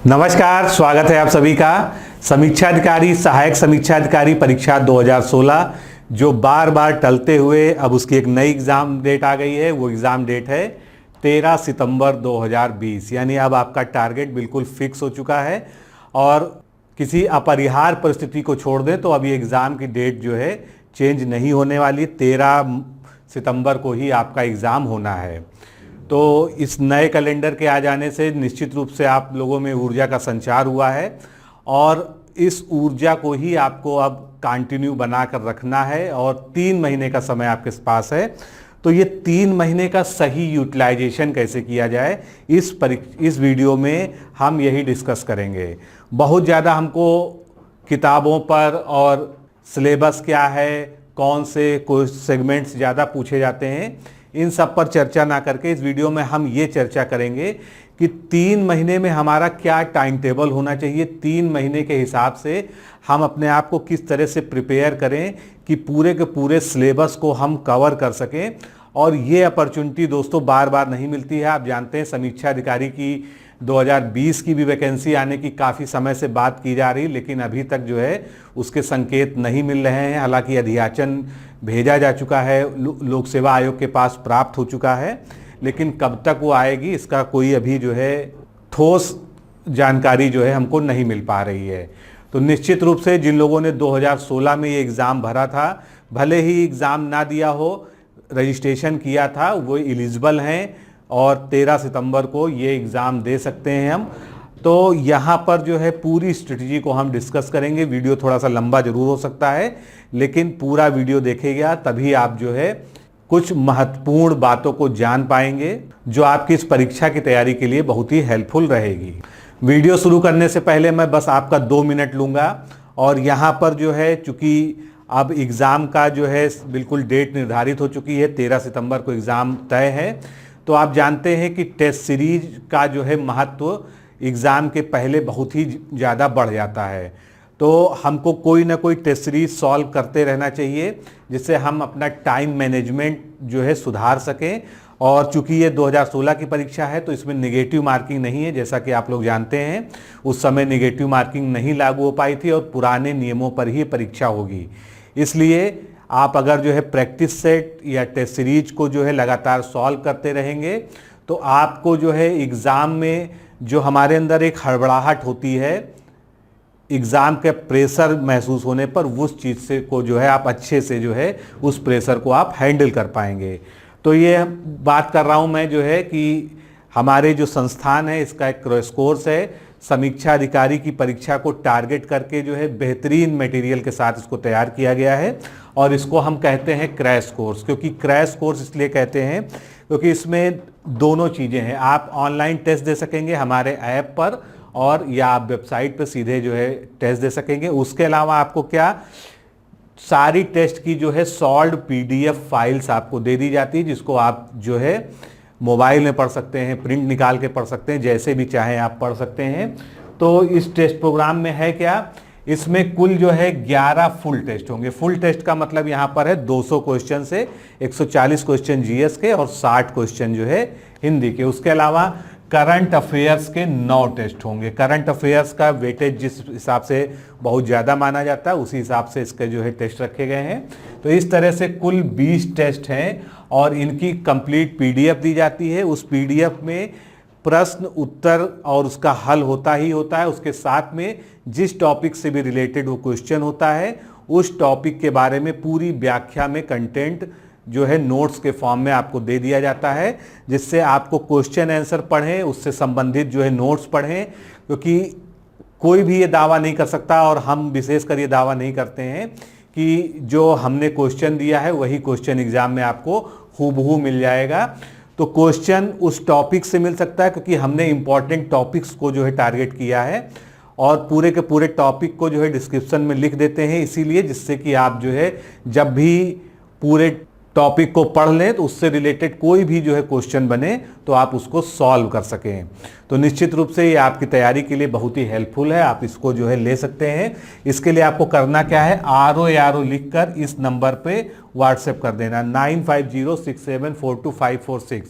नमस्कार, स्वागत है आप सभी का। समीक्षा अधिकारी, सहायक समीक्षा अधिकारी परीक्षा 2016 जो बार बार टलते हुए अब उसकी एक नई एग्ज़ाम डेट आ गई है। वो एग्ज़ाम डेट है 13 सितंबर 2020। यानी अब आपका टारगेट बिल्कुल फिक्स हो चुका है और किसी अपरिहार्य परिस्थिति को छोड़ दें तो अब ये एग्ज़ाम की डेट जो है चेंज नहीं होने वाली। 13 सितंबर को ही आपका एग्ज़ाम होना है। तो इस नए कैलेंडर के आ जाने से निश्चित रूप से आप लोगों में ऊर्जा का संचार हुआ है और इस ऊर्जा को ही आपको अब कंटिन्यू बनाकर रखना है और 3 महीने का समय आपके पास है। तो ये 3 महीने का सही यूटिलाइजेशन कैसे किया जाए इस वीडियो में हम यही डिस्कस करेंगे। बहुत ज़्यादा हमको किताबों पर और सिलेबस क्या है, कौन से कोई सेगमेंट्स ज़्यादा पूछे जाते हैं, इन सब पर चर्चा ना करके इस वीडियो में हम ये चर्चा करेंगे कि 3 महीने में हमारा क्या टाइम टेबल होना चाहिए। 3 महीने के हिसाब से हम अपने आप को किस तरह से प्रिपेयर करें कि पूरे के पूरे सिलेबस को हम कवर कर सकें। और ये अपॉर्चुनिटी दोस्तों बार बार नहीं मिलती है। आप जानते हैं समीक्षा अधिकारी की 2020 की भी वैकेंसी आने की काफ़ी समय से बात की जा रही, लेकिन अभी तक जो है उसके संकेत नहीं मिल रहे हैं। हालांकि अधियाचन भेजा जा चुका है, लोक सेवा आयोग के पास प्राप्त हो चुका है, लेकिन कब तक वो आएगी इसका कोई अभी जो है ठोस जानकारी जो है हमको नहीं मिल पा रही है। तो निश्चित रूप से जिन लोगों ने 2016 में ये एग्ज़ाम भरा था, भले ही एग्ज़ाम ना दिया हो, रजिस्ट्रेशन किया था, वो एलिजिबल हैं और 13 सितंबर को ये एग्ज़ाम दे सकते हैं हम। तो यहाँ पर जो है पूरी स्ट्रेटजी को हम डिस्कस करेंगे। वीडियो थोड़ा सा लंबा जरूर हो सकता है, लेकिन पूरा वीडियो देखेगा तभी आप जो है कुछ महत्वपूर्ण बातों को जान पाएंगे जो आपकी इस परीक्षा की तैयारी के लिए बहुत ही हेल्पफुल रहेगी। वीडियो शुरू करने से पहले मैं बस आपका 2 मिनट लूँगा और यहाँ पर जो है चूँकि अब एग्ज़ाम का जो है बिल्कुल डेट निर्धारित हो चुकी है, 13 सितंबर को एग्ज़ाम तय है। तो आप जानते हैं कि टेस्ट सीरीज का जो है महत्व एग्ज़ाम के पहले बहुत ही ज़्यादा बढ़ जाता है। तो हमको कोई ना कोई टेस्ट सीरीज सॉल्व करते रहना चाहिए जिससे हम अपना टाइम मैनेजमेंट जो है सुधार सकें। और चूंकि ये 2016 की परीक्षा है तो इसमें नेगेटिव मार्किंग नहीं है, जैसा कि आप लोग जानते हैं उस समय नेगेटिव मार्किंग नहीं लागू हो पाई थी और पुराने नियमों पर ही परीक्षा होगी। इसलिए आप अगर जो है प्रैक्टिस सेट या टेस्ट सीरीज को जो है लगातार सॉल्व करते रहेंगे तो आपको जो है एग्ज़ाम में जो हमारे अंदर एक हड़बड़ाहट होती है एग्ज़ाम के प्रेशर महसूस होने पर, उस चीज़ से को जो है आप अच्छे से जो है उस प्रेशर को आप हैंडल कर पाएंगे। तो ये बात कर रहा हूँ मैं जो है कि हमारे जो संस्थान है इसका एक क्रैश कोर्स है। समीक्षा अधिकारी की परीक्षा को टारगेट करके जो है बेहतरीन मटेरियल के साथ इसको तैयार किया गया है और इसको हम कहते हैं क्रैश कोर्स। क्योंकि क्रैश कोर्स इसलिए कहते हैं क्योंकि इसमें दोनों चीज़ें हैं। आप ऑनलाइन टेस्ट दे सकेंगे हमारे ऐप पर और या आप वेबसाइट पर सीधे जो है टेस्ट दे सकेंगे। उसके अलावा आपको क्या सारी टेस्ट की जो है सॉल्व्ड PDF फाइल्स आपको दे दी जाती है, जिसको आप जो है मोबाइल में पढ़ सकते हैं, प्रिंट निकाल के पढ़ सकते हैं, जैसे भी चाहें आप पढ़ सकते हैं। तो इस टेस्ट प्रोग्राम में है क्या, इसमें कुल जो है 11 फुल टेस्ट होंगे। फुल टेस्ट का मतलब यहाँ पर है 200 क्वेश्चन से 140 क्वेश्चन GS के और 60 क्वेश्चन जो है हिंदी के। उसके अलावा करंट अफेयर्स के 9 टेस्ट होंगे। करंट अफेयर्स का वेटेज जिस हिसाब से बहुत ज़्यादा माना जाता है उसी हिसाब से इसके जो है टेस्ट रखे गए हैं। तो इस तरह से कुल 20 टेस्ट हैं और इनकी कंप्लीट PDF दी जाती है। उस PDF में प्रश्न उत्तर और उसका हल होता ही होता है। उसके साथ में जिस टॉपिक से भी रिलेटेड वो क्वेश्चन होता है उस टॉपिक के बारे में पूरी व्याख्या में कंटेंट जो है नोट्स के फॉर्म में आपको दे दिया जाता है, जिससे आपको क्वेश्चन आंसर पढ़ें, उससे संबंधित जो है नोट्स पढ़ें। क्योंकि कोई भी ये दावा नहीं कर सकता और हम विशेषकर ये दावा नहीं करते हैं कि जो हमने क्वेश्चन दिया है वही क्वेश्चन एग्जाम में आपको हूबहू मिल जाएगा। तो क्वेश्चन उस टॉपिक से मिल सकता है क्योंकि हमने इंपॉर्टेंट टॉपिक्स को जो है टारगेट किया है और पूरे के पूरे टॉपिक को जो है डिस्क्रिप्शन में लिख देते हैं, इसीलिए जिससे कि आप जो है जब भी पूरे टॉपिक को पढ़ लें तो उससे रिलेटेड कोई भी जो है क्वेश्चन बने तो आप उसको सॉल्व कर सकें। तो निश्चित रूप से ये आपकी तैयारी के लिए बहुत ही हेल्पफुल है, आप इसको जो है ले सकते हैं। इसके लिए आपको करना क्या है, RO लिखकर इस नंबर पे व्हाट्सएप कर देना 9506742546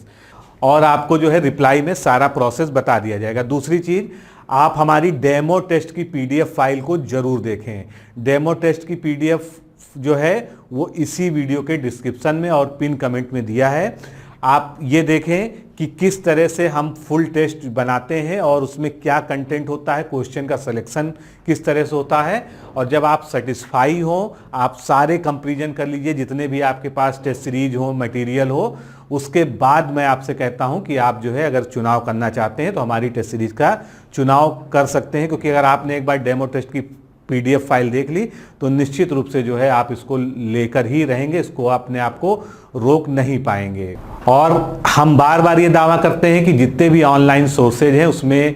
और आपको जो है रिप्लाई में सारा प्रोसेस बता दिया जाएगा। दूसरी चीज़, आप हमारी डेमो टेस्ट की पीडीएफ फाइल को जरूर देखें। डेमो टेस्ट की पीडीएफ जो है वो इसी वीडियो के डिस्क्रिप्शन में और पिन कमेंट में दिया है। आप ये देखें कि किस तरह से हम फुल टेस्ट बनाते हैं और उसमें क्या कंटेंट होता है, क्वेश्चन का सिलेक्शन किस तरह से होता है। और जब आप सेटिस्फाई हो, आप सारे कंपैरिजन कर लीजिए जितने भी आपके पास टेस्ट सीरीज हो, मटेरियल हो, उसके बाद मैं आपसे कहता हूं कि आप जो है अगर चुनाव करना चाहते हैं तो हमारी टेस्ट सीरीज का चुनाव कर सकते हैं। क्योंकि अगर आपने एक बार डेमो टेस्ट की पीडीएफ फाइल देख ली तो निश्चित रूप से जो है आप इसको लेकर ही रहेंगे, इसको अपने आप को रोक नहीं पाएंगे। और हम बार बार ये दावा करते हैं कि जितने भी ऑनलाइन सोर्सेज हैं उसमें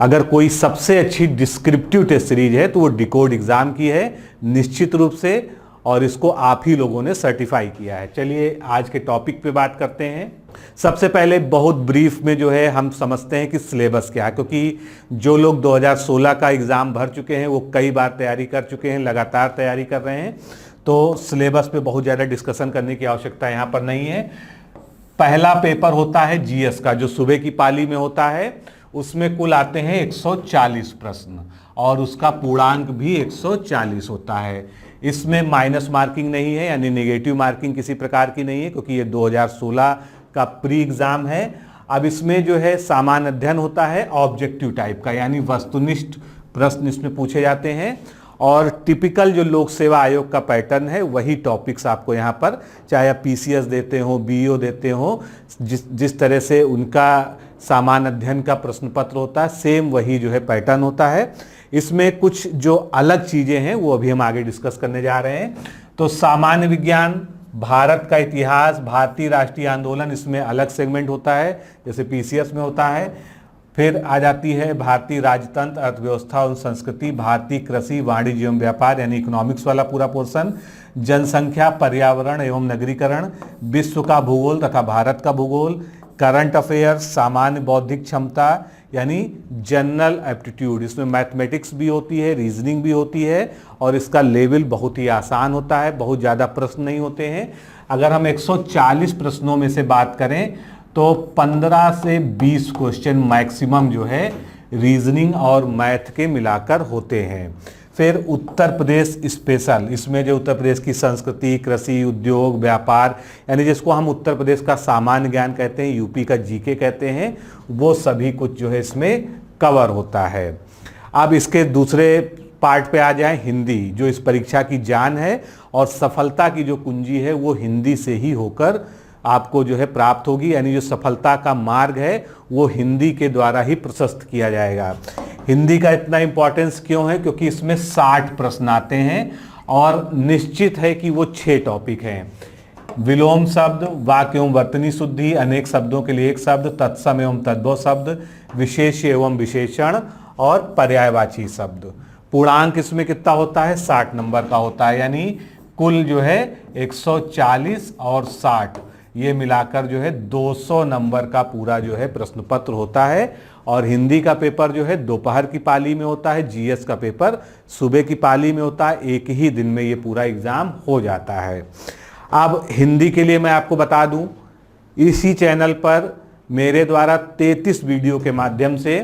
अगर कोई सबसे अच्छी डिस्क्रिप्टिव टेस्ट सीरीज है तो वो डिकोड एग्जाम की है निश्चित रूप से, और इसको आप ही लोगों ने सर्टिफाई किया है। चलिए आज के टॉपिक पे बात करते हैं। सबसे पहले बहुत ब्रीफ में जो है हम समझते हैं कि सिलेबस क्या है, क्योंकि जो लोग 2016 का एग्ज़ाम भर चुके हैं वो कई बार तैयारी कर चुके हैं, लगातार तैयारी कर रहे हैं, तो सिलेबस पे बहुत ज़्यादा डिस्कशन करने की आवश्यकता यहाँ पर नहीं है। पहला पेपर होता है जीएस का, जो सुबह की पाली में होता है। उसमें कुल आते हैं 140 प्रश्न और उसका पूर्णांक भी 140 होता है। इसमें माइनस मार्किंग नहीं है, यानी नेगेटिव मार्किंग किसी प्रकार की नहीं है, क्योंकि ये 2016 का प्री एग्जाम है। अब इसमें जो है सामान्य अध्ययन होता है ऑब्जेक्टिव टाइप का, यानी वस्तुनिष्ठ प्रश्न इसमें पूछे जाते हैं। और टिपिकल जो लोक सेवा आयोग का पैटर्न है वही टॉपिक्स आपको यहाँ पर, चाहे आप पीसीएस देते हो, बीईओ देते हो, जिस तरह से उनका सामान्य अध्ययन का प्रश्न पत्र होता है, सेम वही जो है पैटर्न होता है। इसमें कुछ जो अलग चीज़ें हैं वो अभी हम आगे डिस्कस करने जा रहे हैं। तो सामान्य विज्ञान, भारत का इतिहास, भारतीय राष्ट्रीय आंदोलन, इसमें अलग सेगमेंट होता है जैसे पीसीएस में होता है। फिर आ जाती है भारतीय राजतंत्र, अर्थव्यवस्था और संस्कृति, भारतीय कृषि, वाणिज्य एवं व्यापार यानी इकोनॉमिक्स वाला पूरा पोर्शन, जनसंख्या, पर्यावरण एवं नगरीकरण, विश्व का भूगोल तथा भारत का भूगोल, करंट अफेयर्स, सामान्य बौद्धिक क्षमता यानी जनरल एप्टीट्यूड, इसमें मैथमेटिक्स भी होती है, रीजनिंग भी होती है और इसका लेवल बहुत ही आसान होता है, बहुत ज़्यादा प्रश्न नहीं होते हैं। अगर हम 140 प्रश्नों में से बात करें तो 15 से 20 क्वेश्चन मैक्सिमम जो है रीजनिंग और मैथ के मिलाकर होते हैं। फिर उत्तर प्रदेश स्पेशल, इसमें जो उत्तर प्रदेश की संस्कृति, कृषि, उद्योग, व्यापार यानी जिसको हम उत्तर प्रदेश का सामान्य ज्ञान कहते हैं, यूपी का जीके कहते हैं, वो सभी कुछ जो है इसमें कवर होता है। अब इसके दूसरे पार्ट पे आ जाए, हिंदी, जो इस परीक्षा की जान है और सफलता की जो कुंजी है वो हिंदी से ही होकर आपको जो है प्राप्त होगी, यानी जो सफलता का मार्ग है वो हिंदी के द्वारा ही प्रशस्त किया जाएगा। हिंदी का इतना इंपॉर्टेंस क्यों है? क्योंकि इसमें 60 प्रश्न आते हैं और निश्चित है कि वो 6 टॉपिक हैं। विलोम शब्द, वाक्य एवं वर्तनी शुद्धि, अनेक शब्दों के लिए एक शब्द, तत्सम एवं तद्भव शब्द, विशेष एवं विशेषण और पर्यायवाची शब्द। पूर्णांक इसमें कितना होता है? 60 नंबर का होता है, यानी कुल जो है 140 और 60 ये मिलाकर जो है 200 नंबर का पूरा जो है प्रश्न पत्र होता है। और हिंदी का पेपर जो है दोपहर की पाली में होता है, जीएस का पेपर सुबह की पाली में होता है। एक ही दिन में ये पूरा एग्जाम हो जाता है। अब हिंदी के लिए मैं आपको बता दूं, इसी चैनल पर मेरे द्वारा 33 वीडियो के माध्यम से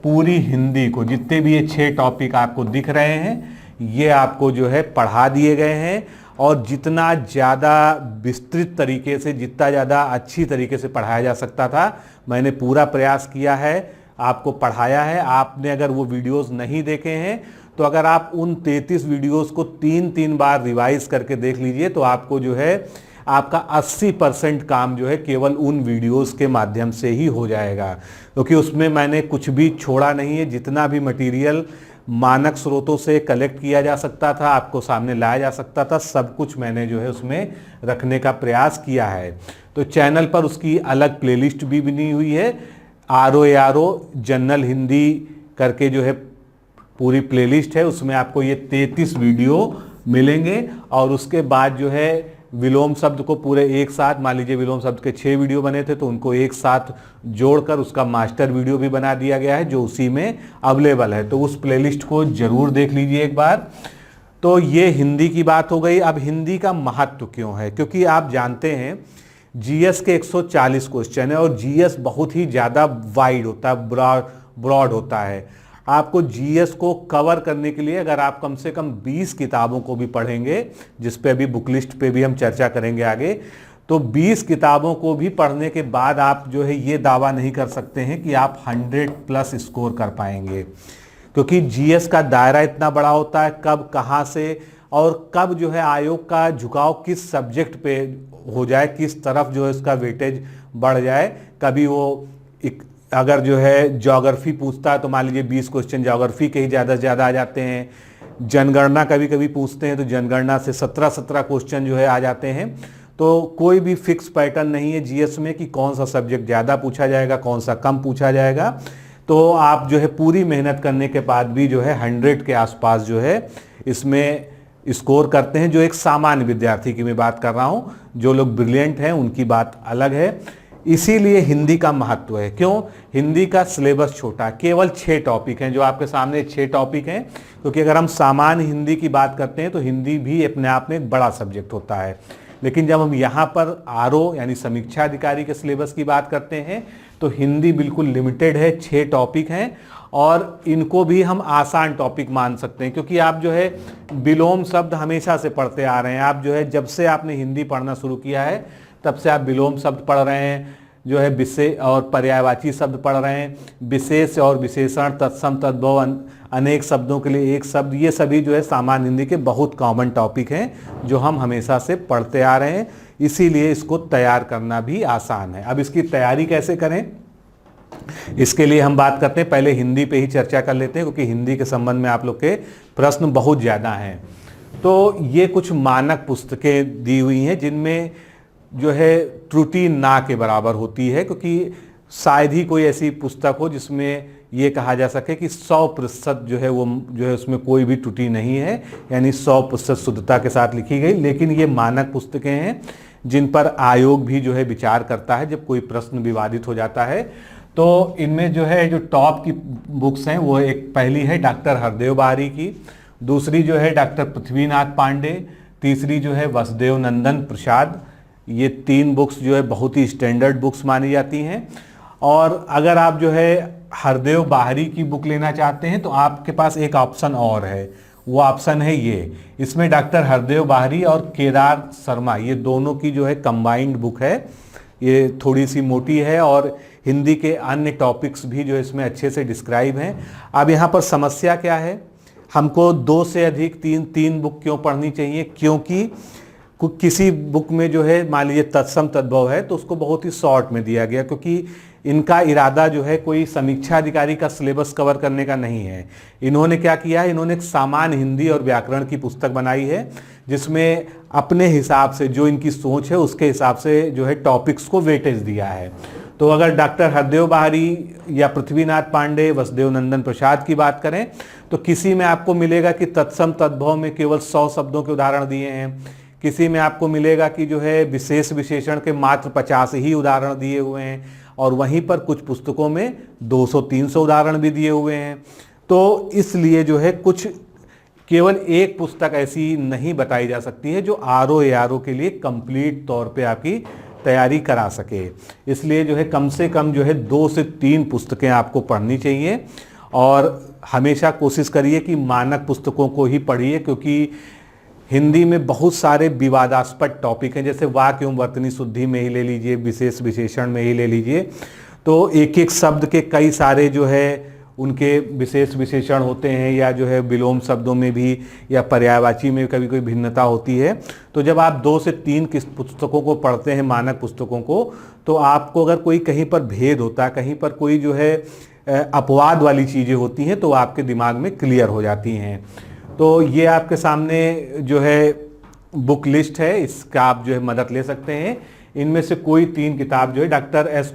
पूरी हिंदी को, जितने भी ये 6 टॉपिक आपको दिख रहे हैं, ये आपको जो है पढ़ा दिए गए हैं। और जितना ज़्यादा विस्तृत तरीके से, जितना ज़्यादा अच्छी तरीके से पढ़ाया जा सकता था, मैंने पूरा प्रयास किया है, आपको पढ़ाया है। आपने अगर वो वीडियोस नहीं देखे हैं तो अगर आप उन 33 वीडियोस को 3-3 बार रिवाइज करके देख लीजिए तो आपको जो है आपका 80% काम जो है केवल उन वीडियोस के माध्यम से ही हो जाएगा, क्योंकि उसमें मैंने कुछ भी छोड़ा नहीं है। जितना भी मटेरियल मानक स्रोतों से कलेक्ट किया जा सकता था, आपको सामने लाया जा सकता था, सब कुछ मैंने जो है उसमें रखने का प्रयास किया है। तो चैनल पर उसकी अलग प्लेलिस्ट भी बनी हुई है, ROARO जनरल हिंदी करके जो है पूरी प्लेलिस्ट है, उसमें आपको ये 33 वीडियो मिलेंगे। और उसके बाद जो है विलोम शब्द को पूरे एक साथ, मान लीजिए विलोम शब्द के 6 वीडियो बने थे तो उनको एक साथ जोड़कर उसका मास्टर वीडियो भी बना दिया गया है, जो उसी में अवेलेबल है। तो उस प्लेलिस्ट को जरूर देख लीजिए एक बार। तो ये हिंदी की बात हो गई। अब हिंदी का महत्व क्यों है? क्योंकि आप जानते हैं जीएस के 140 क्वेश्चन है और जीएस बहुत ही ज़्यादा वाइड होता है, ब्रॉड होता है। आपको जीएस को कवर करने के लिए अगर आप कम से कम 20 किताबों को भी पढ़ेंगे, जिस पे अभी बुक लिस्ट पे भी हम चर्चा करेंगे आगे, तो 20 किताबों को भी पढ़ने के बाद आप जो है ये दावा नहीं कर सकते हैं कि आप 100+ स्कोर कर पाएंगे, क्योंकि जीएस का दायरा इतना बड़ा होता है, कब कहाँ से और कब जो है आयोग का झुकाव किस सब्जेक्ट पे हो जाए, किस तरफ जो है उसका वेटेज बढ़ जाए। कभी वो अगर जो है ज्योग्राफी पूछता है तो मान लीजिए 20 क्वेश्चन ज्योग्राफी के ही ज़्यादा से ज़्यादा आ जाते हैं, जनगणना कभी कभी पूछते हैं तो जनगणना से 17 क्वेश्चन जो है आ जाते हैं। तो कोई भी फिक्स पैटर्न नहीं है जीएस में कि कौन सा सब्जेक्ट ज़्यादा पूछा जाएगा, कौन सा कम पूछा जाएगा। तो आप जो है पूरी मेहनत करने के बाद भी जो है 100 के आसपास जो है इसमें स्कोर करते हैं। जो एक सामान्य विद्यार्थी की मैं बात कर रहा हूँ, जो लोग ब्रिलियंट हैं उनकी बात अलग है। इसीलिए हिंदी का महत्व है। क्यों? हिंदी का सिलेबस छोटा, केवल 6 टॉपिक हैं, जो आपके सामने 6 टॉपिक हैं। क्योंकि अगर हम सामान्य हिंदी की बात करते हैं तो हिंदी भी अपने आप में एक बड़ा सब्जेक्ट होता है, लेकिन जब हम यहाँ पर आरओ यानी समीक्षा अधिकारी के सिलेबस की बात करते हैं तो हिंदी बिल्कुल लिमिटेड है, 6 टॉपिक हैं और इनको भी हम आसान टॉपिक मान सकते हैं, क्योंकि आप जो है विलोम शब्द हमेशा से पढ़ते आ रहे हैं। आप जो है जब से आपने हिंदी पढ़ना शुरू किया है तब से आप विलोम शब्द पढ़ रहे हैं, जो है विशेष और पर्यायवाची शब्द पढ़ रहे हैं, विशेष और विशेषण, तत्सम, तद्भव, अनेक शब्दों के लिए एक शब्द, ये सभी जो है सामान्य हिंदी के बहुत कॉमन टॉपिक हैं जो हम हमेशा से पढ़ते आ रहे हैं। इसीलिए इसको तैयार करना भी आसान है। अब इसकी तैयारी कैसे करें, इसके लिए हम बात करते हैं, पहले हिंदी पे ही चर्चा कर लेते हैं, क्योंकि हिंदी के संबंध में आप लोग के प्रश्न बहुत ज़्यादा हैं। तो ये कुछ मानक पुस्तकें दी हुई हैं जिनमें जो है त्रुटि ना के बराबर होती है, क्योंकि शायद ही कोई ऐसी पुस्तक हो जिसमें ये कहा जा सके कि 100% जो है वो जो है उसमें कोई भी त्रुटि नहीं है, यानी 100% शुद्धता के साथ लिखी गई। लेकिन ये मानक पुस्तकें हैं जिन पर आयोग भी जो है विचार करता है जब कोई प्रश्न विवादित हो जाता है। तो इनमें जो है जो टॉप की बुक्स हैं वो एक पहली है डॉक्टर हरदेव बाहरी की, दूसरी जो है डॉक्टर पृथ्वीनाथ पांडे, तीसरी जो है वसुदेव नंदन प्रसाद। ये 3 बुक्स जो है बहुत ही स्टैंडर्ड बुक्स मानी जाती हैं। और अगर आप जो है हरदेव बाहरी की बुक लेना चाहते हैं तो आपके पास एक ऑप्शन और है, वो ऑप्शन है ये। इसमें डॉक्टर हरदेव बाहरी और केदार शर्मा, ये दोनों की जो है कंबाइंड बुक है। ये थोड़ी सी मोटी है और हिंदी के अन्य टॉपिक्स भी जो इसमें अच्छे से डिस्क्राइब हैं। अब यहाँ पर समस्या क्या है, हमको 2 से अधिक 3 बुक क्यों पढ़नी चाहिए? क्योंकि किसी बुक में जो है मान लीजिए तत्सम तद्भव है तो उसको बहुत ही शॉर्ट में दिया गया, क्योंकि इनका इरादा जो है कोई समीक्षा अधिकारी का सिलेबस कवर करने का नहीं है। इन्होंने क्या किया है, इन्होंने एक सामान्य हिंदी और व्याकरण की पुस्तक बनाई है जिसमें अपने हिसाब से जो इनकी सोच है उसके हिसाब से जो है टॉपिक्स को वेटेज दिया है। तो अगर डॉक्टर हरदेव बाहरी या पृथ्वीनाथ पांडे, वसुदेव नंदन प्रसाद की बात करें तो किसी में आपको मिलेगा कि तत्सम तद्भव में केवल 100 शब्दों के उदाहरण दिए हैं, किसी में आपको मिलेगा कि जो है विशेष विशेषण के मात्र 50 ही उदाहरण दिए हुए हैं, और वहीं पर कुछ पुस्तकों में 200-300 उदाहरण भी दिए हुए हैं। तो इसलिए जो है कुछ केवल एक पुस्तक ऐसी नहीं बताई जा सकती है जो आरओ एआरओ के लिए कंप्लीट तौर पे आपकी तैयारी करा सके। इसलिए जो है कम से कम जो है 2 से 3 पुस्तकें आपको पढ़नी चाहिए, और हमेशा कोशिश करिए कि मानक पुस्तकों को ही पढ़िए, क्योंकि हिंदी में बहुत सारे विवादास्पद टॉपिक हैं, जैसे वाक्य एवं वर्तनी शुद्धि में ही ले लीजिए, विशेष विशेषण में ही ले लीजिए, तो एक एक शब्द के कई सारे जो है उनके विशेष विशेषण होते हैं, या जो है विलोम शब्दों में भी या पर्यायवाची में कभी कोई भिन्नता होती है। तो जब आप 2 से 3 पुस्तकों को पढ़ते हैं, मानक पुस्तकों को, तो आपको अगर कोई कहीं पर भेद होता है, कहीं पर कोई जो है अपवाद वाली चीज़ें होती हैं तो आपके दिमाग में क्लियर हो जाती हैं। तो ये आपके सामने जो है बुक लिस्ट है, इसका आप जो है मदद ले सकते हैं। इनमें से कोई 3 किताब जो है डॉक्टर एस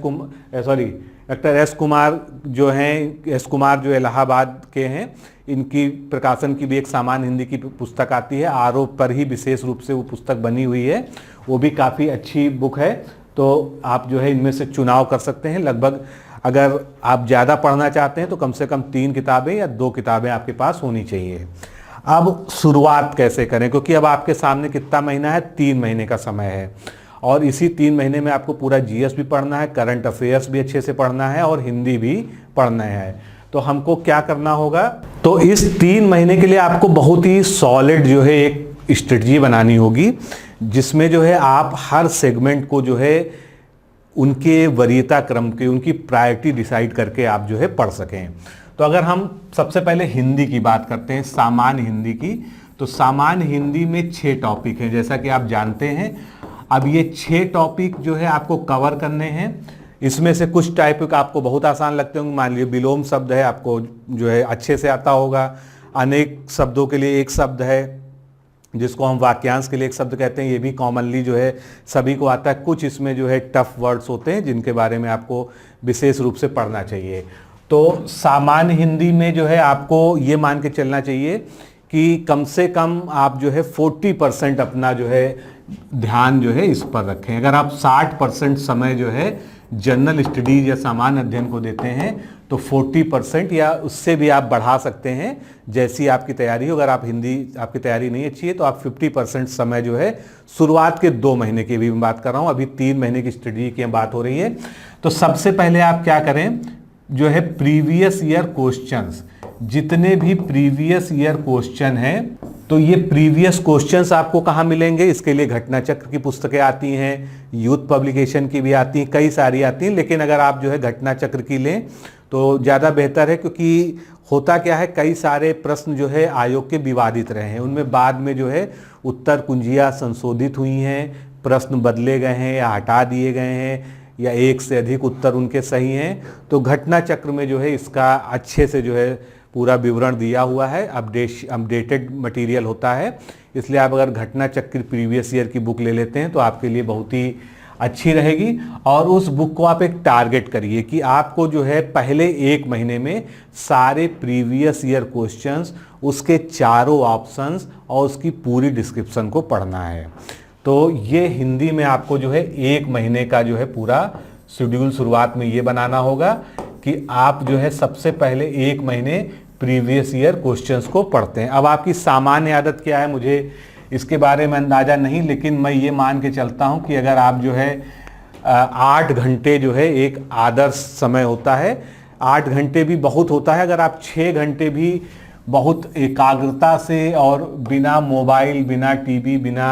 कुमार जो हैं, एस कुमार जो इलाहाबाद के हैं, इनकी प्रकाशन की भी एक सामान्य हिंदी की पुस्तक आती है, आरोप पर ही विशेष रूप से वो पुस्तक बनी हुई है, वो भी काफ़ी अच्छी बुक है। तो आप जो है इनमें से चुनाव कर सकते हैं। लगभग अगर आप ज़्यादा पढ़ना चाहते हैं तो कम से कम 3 किताबें या 2 किताबें आपके पास होनी चाहिए। अब शुरुआत कैसे करें, क्योंकि अब आपके सामने कितना महीना है, 3 महीने का समय है, और इसी 3 महीने में आपको पूरा जीएस भी पढ़ना है, करंट अफेयर्स भी अच्छे से पढ़ना है और हिंदी भी पढ़ना है। तो हमको क्या करना होगा, तो इस 3 महीने के लिए आपको बहुत ही सॉलिड जो है एक स्ट्रेटजी बनानी होगी, जिसमें जो है आप हर सेगमेंट को जो है उनके वरीयता क्रम के, उनकी प्रायोरिटी डिसाइड करके आप जो है पढ़ सकें। तो अगर हम सबसे पहले हिंदी की बात करते हैं, सामान्य हिंदी की, तो सामान्य हिंदी में 6 टॉपिक हैं जैसा कि आप जानते हैं। अब ये 6 टॉपिक जो है आपको कवर करने हैं। इसमें से कुछ टॉपिक आपको बहुत आसान लगते होंगे। मान लीजिए विलोम शब्द है, आपको जो है अच्छे से आता होगा। अनेक शब्दों के लिए एक शब्द है, जिसको हम वाक्यांश के लिए एक शब्द कहते हैं, ये भी कॉमनली जो है सभी को आता है। कुछ इसमें जो है टफ वर्ड्स होते हैं जिनके बारे में आपको विशेष रूप से पढ़ना चाहिए। तो सामान्य हिंदी में जो है आपको ये मान के चलना चाहिए कि कम से कम आप जो है 40% अपना जो है ध्यान जो है इस पर रखें। अगर आप 60% समय जो है जनरल स्टडीज या सामान्य अध्ययन को देते हैं तो 40% या उससे भी आप बढ़ा सकते हैं, जैसी आपकी तैयारी हो। अगर आप हिंदी आपकी तैयारी नहीं अच्छी है तो आप 50% समय जो है शुरुआत के 2 महीने की भी मैं बात कर रहा हूँ, अभी 3 महीने की स्टडी की बात हो रही है। तो सबसे पहले आप क्या करें, जो है प्रीवियस ईयर क्वेश्चंस, जितने भी प्रीवियस ईयर क्वेश्चन हैं, तो ये प्रीवियस क्वेश्चंस आपको कहाँ मिलेंगे, इसके लिए घटना चक्र की पुस्तकें आती हैं, यूथ पब्लिकेशन की भी आती हैं, कई सारी आती हैं। लेकिन अगर आप जो है घटना चक्र की लें तो ज़्यादा बेहतर है, क्योंकि होता क्या है, कई सारे प्रश्न जो है आयोग के विवादित रहे हैं, उनमें बाद में जो है उत्तर कुंजियाँ संशोधित हुई हैं, प्रश्न बदले गए हैं या हटा दिए गए हैं, या एक से अधिक उत्तर उनके सही हैं। तो घटना चक्र में जो है इसका अच्छे से जो है पूरा विवरण दिया हुआ है, अपडेटेड मटेरियल होता है। इसलिए आप अगर घटना चक्र प्रीवियस ईयर की बुक ले लेते हैं तो आपके लिए बहुत ही अच्छी रहेगी। और उस बुक को आप एक टारगेट करिए कि आपको जो है पहले 1 महीने में सारे प्रीवियस ईयर क्वेश्चंस, उसके चारों ऑप्शंस और उसकी पूरी डिस्क्रिप्शन को पढ़ना है। तो ये हिंदी में आपको जो है 1 महीने का जो है पूरा शेड्यूल शुरुआत में ये बनाना होगा कि आप जो है सबसे पहले 1 महीने प्रीवियस ईयर क्वेश्चंस को पढ़ते हैं। अब आपकी सामान्य आदत क्या है, मुझे इसके बारे में अंदाज़ा नहीं, लेकिन मैं ये मान के चलता हूँ कि अगर आप जो है 8 घंटे जो है एक आदर्श समय होता है, 8 घंटे भी बहुत होता है। अगर आप 6 घंटे भी बहुत एकाग्रता से और बिना मोबाइल, बिना टीवी, बिना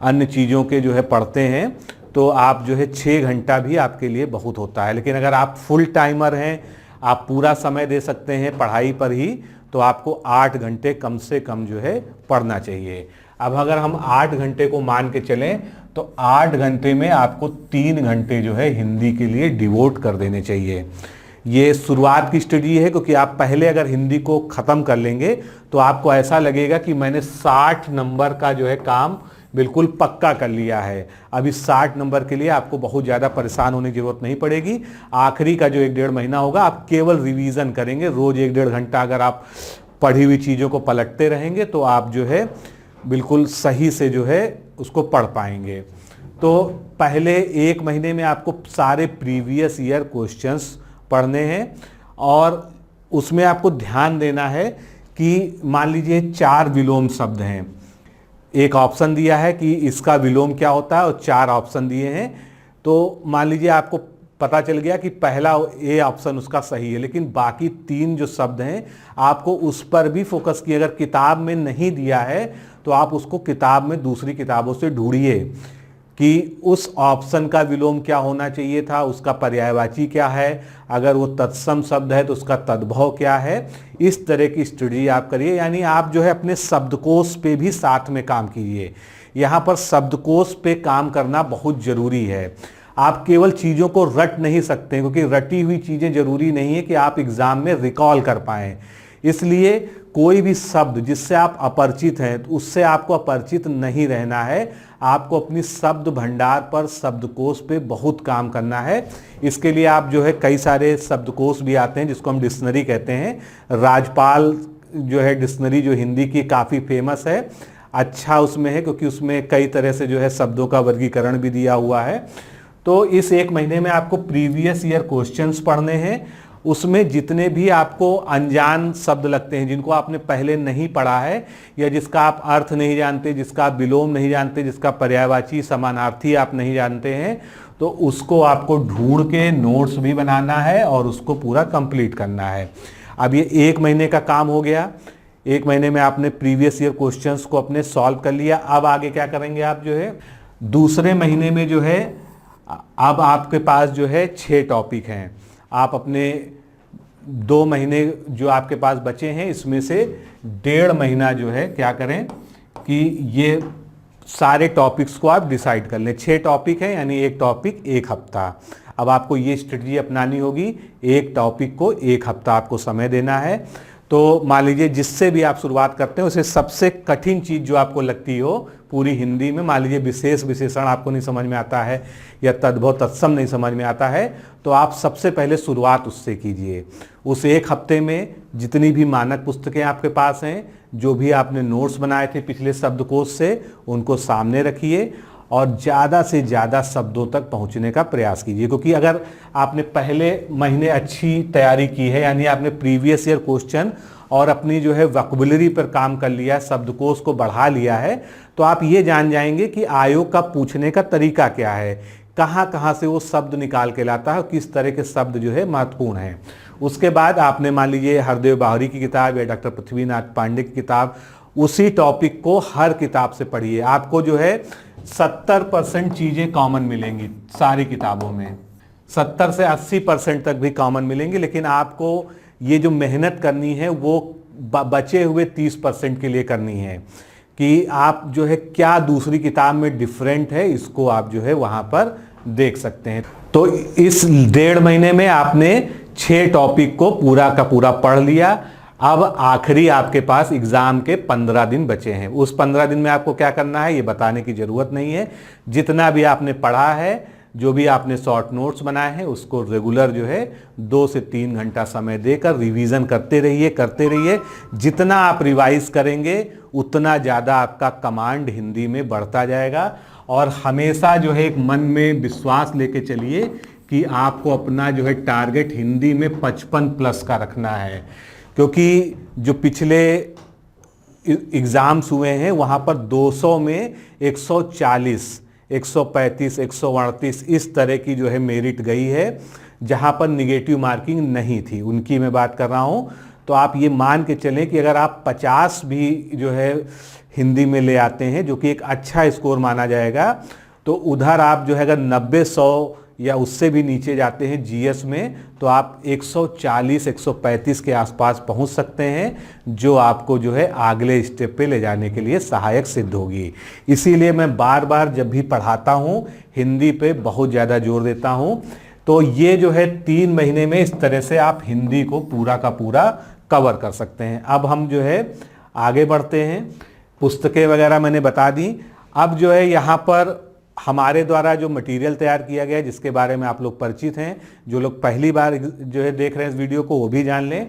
अन्य चीज़ों के जो है पढ़ते हैं तो आप जो है 6 घंटा भी आपके लिए बहुत होता है। लेकिन अगर आप फुल टाइमर हैं, आप पूरा समय दे सकते हैं पढ़ाई पर ही, तो आपको 8 घंटे कम से कम जो है पढ़ना चाहिए। अब अगर हम 8 घंटे को मान के चलें तो 8 घंटे में आपको 3 घंटे जो है हिंदी के लिए डिवोट कर देने चाहिए। ये शुरुआत की स्टडी है, क्योंकि आप पहले अगर हिंदी को ख़त्म कर लेंगे तो आपको ऐसा लगेगा कि मैंने 60 नंबर का जो है काम बिल्कुल पक्का कर लिया है। अब इस 60 नंबर के लिए आपको बहुत ज़्यादा परेशान होने की ज़रूरत नहीं पड़ेगी। आखिरी का जो 1-1.5 महीना होगा आप केवल रिवीजन करेंगे। रोज़ 1-1.5 घंटा अगर आप पढ़ी हुई चीज़ों को पलटते रहेंगे तो आप जो है बिल्कुल सही से जो है उसको पढ़ पाएंगे। तो पहले 1 महीने में आपको सारे प्रीवियस ईयर क्वेश्चंस पढ़ने हैं और उसमें आपको ध्यान देना है कि मान लीजिए 4 विलोम शब्द हैं, एक ऑप्शन दिया है कि इसका विलोम क्या होता है और 4 ऑप्शन दिए हैं। तो मान लीजिए आपको पता चल गया कि पहला ए ऑप्शन उसका सही है, लेकिन बाकी 3 जो शब्द हैं आपको उस पर भी फोकस किए। अगर किताब में नहीं दिया है तो आप उसको किताब में दूसरी किताबों से ढूंढिए कि उस ऑप्शन का विलोम क्या होना चाहिए था, उसका पर्यायवाची क्या है, अगर वो तत्सम शब्द है तो उसका तद्भव क्या है। इस तरह की स्टडी आप करिए, यानी आप जो है अपने शब्दकोश पे भी साथ में काम कीजिए। यहाँ पर शब्दकोश पे काम करना बहुत ज़रूरी है। आप केवल चीज़ों को रट नहीं सकते, क्योंकि रटी हुई चीज़ें ज़रूरी नहीं है कि आप एग्ज़ाम में रिकॉल कर पाएँ। इसलिए कोई भी शब्द जिससे आप अपरिचित हैं तो उससे आपको अपरिचित नहीं रहना है। आपको अपनी शब्द भंडार पर, शब्दकोश पे बहुत काम करना है। इसके लिए आप जो है कई सारे शब्दकोश भी आते हैं जिसको हम डिक्शनरी कहते हैं। राजपाल जो है डिक्शनरी जो हिंदी की काफ़ी फेमस है, अच्छा उसमें है क्योंकि उसमें कई तरह से जो है शब्दों का वर्गीकरण भी दिया हुआ है। तो इस 1 महीने में आपको प्रीवियस ईयर क्वेश्चंस पढ़ने हैं। उसमें जितने भी आपको अनजान शब्द लगते हैं, जिनको आपने पहले नहीं पढ़ा है या जिसका आप अर्थ नहीं जानते, जिसका आप विलोम नहीं जानते, जिसका पर्यायवाची समानार्थी आप नहीं जानते हैं, तो उसको आपको ढूंढ के नोट्स भी बनाना है और उसको पूरा कंप्लीट करना है। अब ये 1 महीने का काम हो गया। 1 महीने में आपने प्रीवियस ईयर क्वेश्चंस को अपने सॉल्व कर लिया। अब आगे क्या करेंगे आप जो है दूसरे महीने में जो है अब आपके पास जो है 6 टॉपिक हैं। आप अपने 2 महीने जो आपके पास बचे हैं इसमें से 1.5 महीना जो है क्या करें कि ये सारे टॉपिक्स को आप डिसाइड कर लें। 6 टॉपिक हैं यानी एक टॉपिक 1 हफ्ता। अब आपको ये स्ट्रेटजी अपनानी होगी, एक टॉपिक को 1 हफ्ता आपको समय देना है। तो मान लीजिए जिससे भी आप शुरुआत करते हैं उसे सबसे कठिन चीज़ जो आपको लगती हो पूरी हिंदी में, मान लीजिए विशेष विशेषण आपको नहीं समझ में आता है या तद्भव तत्सम नहीं समझ में आता है, तो आप सबसे पहले शुरुआत उससे कीजिए। उस 1 हफ्ते में जितनी भी मानक पुस्तकें आपके पास हैं, जो भी आपने नोट्स बनाए थे पिछले शब्दकोश से, उनको सामने रखिए और ज़्यादा से ज़्यादा शब्दों तक पहुंचने का प्रयास कीजिए। क्योंकि अगर आपने पहले महीने अच्छी तैयारी की है, यानी आपने प्रीवियस ईयर क्वेश्चन और अपनी जो है वोकैबुलरी पर काम कर लिया है, शब्दकोश को बढ़ा लिया है, तो आप ये जान जाएंगे कि आयोग का पूछने का तरीका क्या है, कहाँ कहाँ से वो शब्द निकाल के लाता है, किस तरह के शब्द जो है महत्वपूर्ण हैं। उसके बाद आपने मान लीजिए हरदेव बावरी की किताब या डॉक्टर पृथ्वीनाथ पांडे की किताब, उसी टॉपिक को हर किताब से पढ़िए। आपको जो है 70% चीज़ें कॉमन मिलेंगी सारी किताबों में, 70 से 80% तक भी कॉमन मिलेंगी। लेकिन आपको ये जो मेहनत करनी है वो बचे हुए 30% के लिए करनी है कि आप जो है क्या दूसरी किताब में डिफरेंट है, इसको आप जो है वहाँ पर देख सकते हैं। तो इस 1.5 महीने में आपने 6 टॉपिक को पूरा का पूरा पढ़ लिया। अब आखिरी आपके पास एग्जाम के 15 दिन बचे हैं। उस 15 दिन में आपको क्या करना है ये बताने की जरूरत नहीं है। जितना भी आपने पढ़ा है, जो भी आपने शॉर्ट नोट्स बनाए हैं, उसको रेगुलर जो है 2 से 3 घंटा समय देकर रिवीजन करते रहिए। जितना आप रिवाइज करेंगे उतना ज़्यादा आपका कमांड हिंदी में बढ़ता जाएगा। और हमेशा जो है एक मन में विश्वास लेके चलिए कि आपको अपना जो है टारगेट हिंदी में 55+ का रखना है। क्योंकि जो पिछले एग्ज़ाम्स हुए हैं वहाँ पर 200 में 140, 135, 138 इस तरह की जो है मेरिट गई है, जहाँ पर निगेटिव मार्किंग नहीं थी, उनकी मैं बात कर रहा हूँ। तो आप ये मान के चलें कि अगर आप 50 भी जो है हिंदी में ले आते हैं, जो कि एक अच्छा स्कोर माना जाएगा, तो उधर आप जो है अगर 90, 100 या उससे भी नीचे जाते हैं जीएस में, तो आप 140, 135 के आसपास पहुंच सकते हैं, जो आपको जो है अगले स्टेप पे ले जाने के लिए सहायक सिद्ध होगी। इसीलिए मैं बार बार जब भी पढ़ाता हूं हिंदी पे बहुत ज़्यादा जोर देता हूं। तो ये जो है 3 महीने में इस तरह से आप हिंदी को पूरा का पूरा कवर कर सकते हैं। अब हम जो है आगे बढ़ते हैं। पुस्तकें वगैरह मैंने बता दी। अब जो है यहाँ पर हमारे द्वारा जो मटेरियल तैयार किया गया है, जिसके बारे में आप लोग परिचित हैं, जो लोग पहली बार जो है देख रहे हैं इस वीडियो को वो भी जान लें।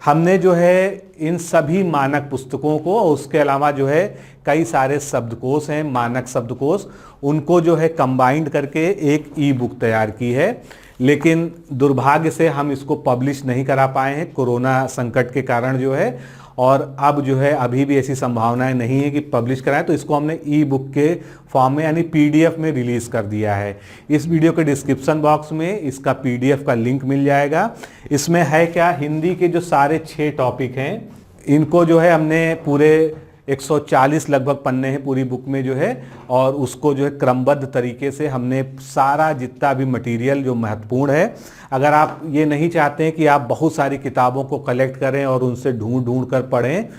हमने जो है इन सभी मानक पुस्तकों को, और उसके अलावा जो है कई सारे शब्दकोश हैं, मानक शब्दकोश, उनको जो है कंबाइंड करके एक ई बुक तैयार की है। लेकिन दुर्भाग्य से हम इसको पब्लिश नहीं करा पाए हैं कोरोना संकट के कारण जो है, और अब जो है अभी भी ऐसी संभावनाएं नहीं है कि पब्लिश कराएं। तो इसको हमने ई बुक के फॉर्म में यानी पीडीएफ में रिलीज कर दिया है। इस वीडियो के डिस्क्रिप्शन बॉक्स में इसका पीडीएफ का लिंक मिल जाएगा। इसमें है क्या, हिंदी के जो सारे 6 टॉपिक हैं, इनको जो है हमने पूरे 140 लगभग पन्ने हैं पूरी बुक में जो है, और उसको जो है क्रमबद्ध तरीके से हमने सारा जितना भी मटेरियल जो महत्वपूर्ण है, अगर आप ये नहीं चाहते हैं कि आप बहुत सारी किताबों को कलेक्ट करें और उनसे ढूंढ कर पढ़ें,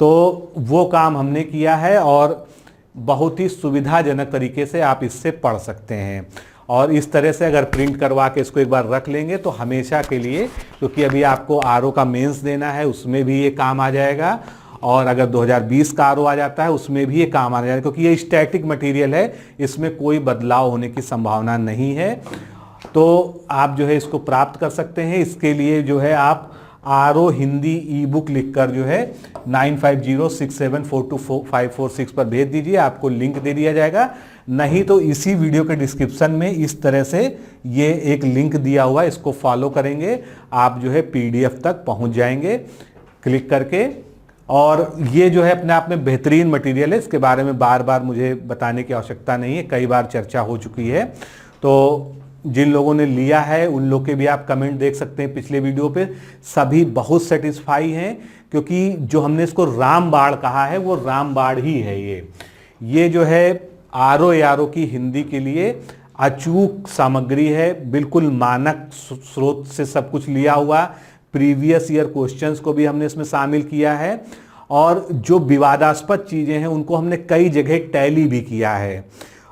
तो वो काम हमने किया है और बहुत ही सुविधाजनक तरीके से आप इससे पढ़ सकते हैं। और इस तरह से अगर प्रिंट करवा के इसको एक बार रख लेंगे तो हमेशा के लिए, क्योंकि अभी आपको आरओ का मेंस देना है, उसमें भी ये काम आ जाएगा, और अगर 2020 का आरओ आ जाता है उसमें भी ये काम आ जाएगा, क्योंकि ये स्टैटिक मटेरियल है, इसमें कोई बदलाव होने की संभावना नहीं है। तो आप जो है इसको प्राप्त कर सकते हैं। इसके लिए जो है आप आरओ हिंदी ई बुक लिखकर जो है 9506742546 पर भेज दीजिए, आपको लिंक दे दिया जाएगा। नहीं तो इसी वीडियो के डिस्क्रिप्शन में इस तरह से ये एक लिंक दिया हुआ है, इसको फॉलो करेंगे, आप जो है पीडीएफ तक पहुंच जाएंगे क्लिक करके। और ये जो है अपने आप में बेहतरीन मटेरियल है, इसके बारे में बार बार मुझे बताने की आवश्यकता नहीं है, कई बार चर्चा हो चुकी है। तो जिन लोगों ने लिया है उन लोग के भी आप कमेंट देख सकते हैं पिछले वीडियो पे, सभी बहुत सेटिस्फाई हैं, क्योंकि जो हमने इसको रामबाण कहा है वो रामबाण ही है। ये जो है आरओ की हिंदी के लिए अचूक सामग्री है, बिल्कुल मानक स्रोत से सब कुछ लिया हुआ। प्रीवियस ईयर क्वेश्चंस को भी हमने इसमें शामिल किया है, और जो विवादास्पद चीज़ें हैं उनको हमने कई जगह टैली भी किया है।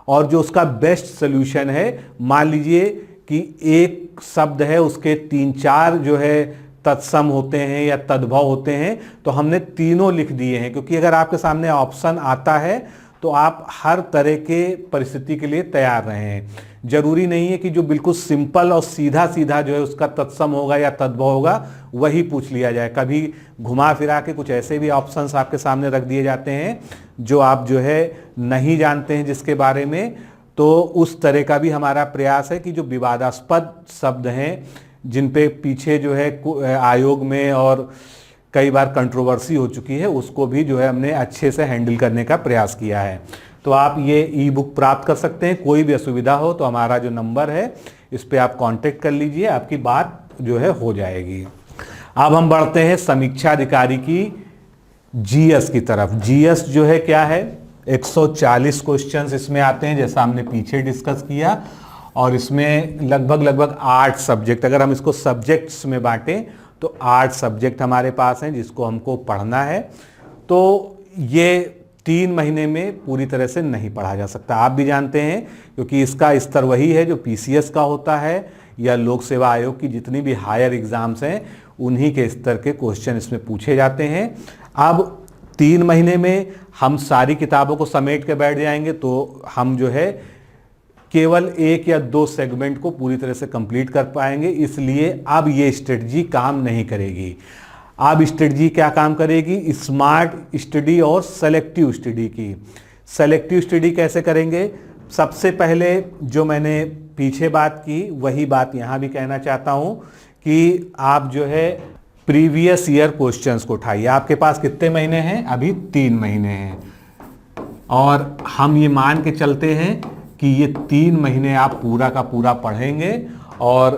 और जो उसका बेस्ट सोल्यूशन है, मान लीजिए कि एक शब्द है उसके 3-4 जो है तत्सम होते हैं या तद्भव होते हैं, तो हमने तीनों लिख दिए हैं, क्योंकि अगर आपके सामने ऑप्शन आता है तो आप हर तरह के परिस्थिति के लिए तैयार रहें। जरूरी नहीं है कि जो बिल्कुल सिंपल और सीधा सीधा जो है उसका तत्सम होगा या तद्भव होगा वही पूछ लिया जाए। कभी घुमा फिरा के कुछ ऐसे भी ऑप्शंस आपके सामने रख दिए जाते हैं जो आप जो है नहीं जानते हैं जिसके बारे में, तो उस तरह का भी हमारा प्रयास है कि जो विवादास्पद शब्द हैं, जिन पे पीछे जो है आयोग में और कई बार कंट्रोवर्सी हो चुकी है, उसको भी जो है हमने अच्छे से हैंडल करने का प्रयास किया है। तो आप ये ई बुक प्राप्त कर सकते हैं। कोई भी असुविधा हो तो हमारा जो नंबर है इस पे आप कांटेक्ट कर लीजिए, आपकी बात जो है हो जाएगी। अब हम बढ़ते हैं समीक्षा अधिकारी की जीएस की तरफ। जीएस जो है क्या है, 140 क्वेश्चंस इसमें आते हैं, जैसा हमने पीछे डिस्कस किया, और इसमें लगभग 8 सब्जेक्ट, अगर हम इसको सब्जेक्ट्स में बांटें तो 8 सब्जेक्ट हमारे पास हैं जिसको हमको पढ़ना है। तो ये 3 महीने में पूरी तरह से नहीं पढ़ा जा सकता, आप भी जानते हैं, क्योंकि इसका स्तर वही है जो पीसीएस का होता है या लोक सेवा आयोग की जितनी भी हायर एग्जाम्स हैं उन्हीं के स्तर के क्वेश्चन इसमें पूछे जाते हैं। अब 3 महीने में हम सारी किताबों को समेट के बैठ जाएंगे तो हम जो है केवल 1 या 2 सेगमेंट को पूरी तरह से कंप्लीट कर पाएंगे, इसलिए अब ये स्ट्रेटजी काम नहीं करेगी। अब स्ट्रेटजी क्या काम करेगी, स्मार्ट स्टडी और सेलेक्टिव स्टडी की। सेलेक्टिव स्टडी कैसे करेंगे, सबसे पहले जो मैंने पीछे बात की वही बात यहाँ भी कहना चाहता हूँ कि आप जो है प्रीवियस ईयर क्वेश्चंस को उठाइए। आपके पास कितने महीने हैं, अभी 3 महीने हैं, और हम ये मान के चलते हैं कि ये 3 महीने आप पूरा का पूरा पढ़ेंगे और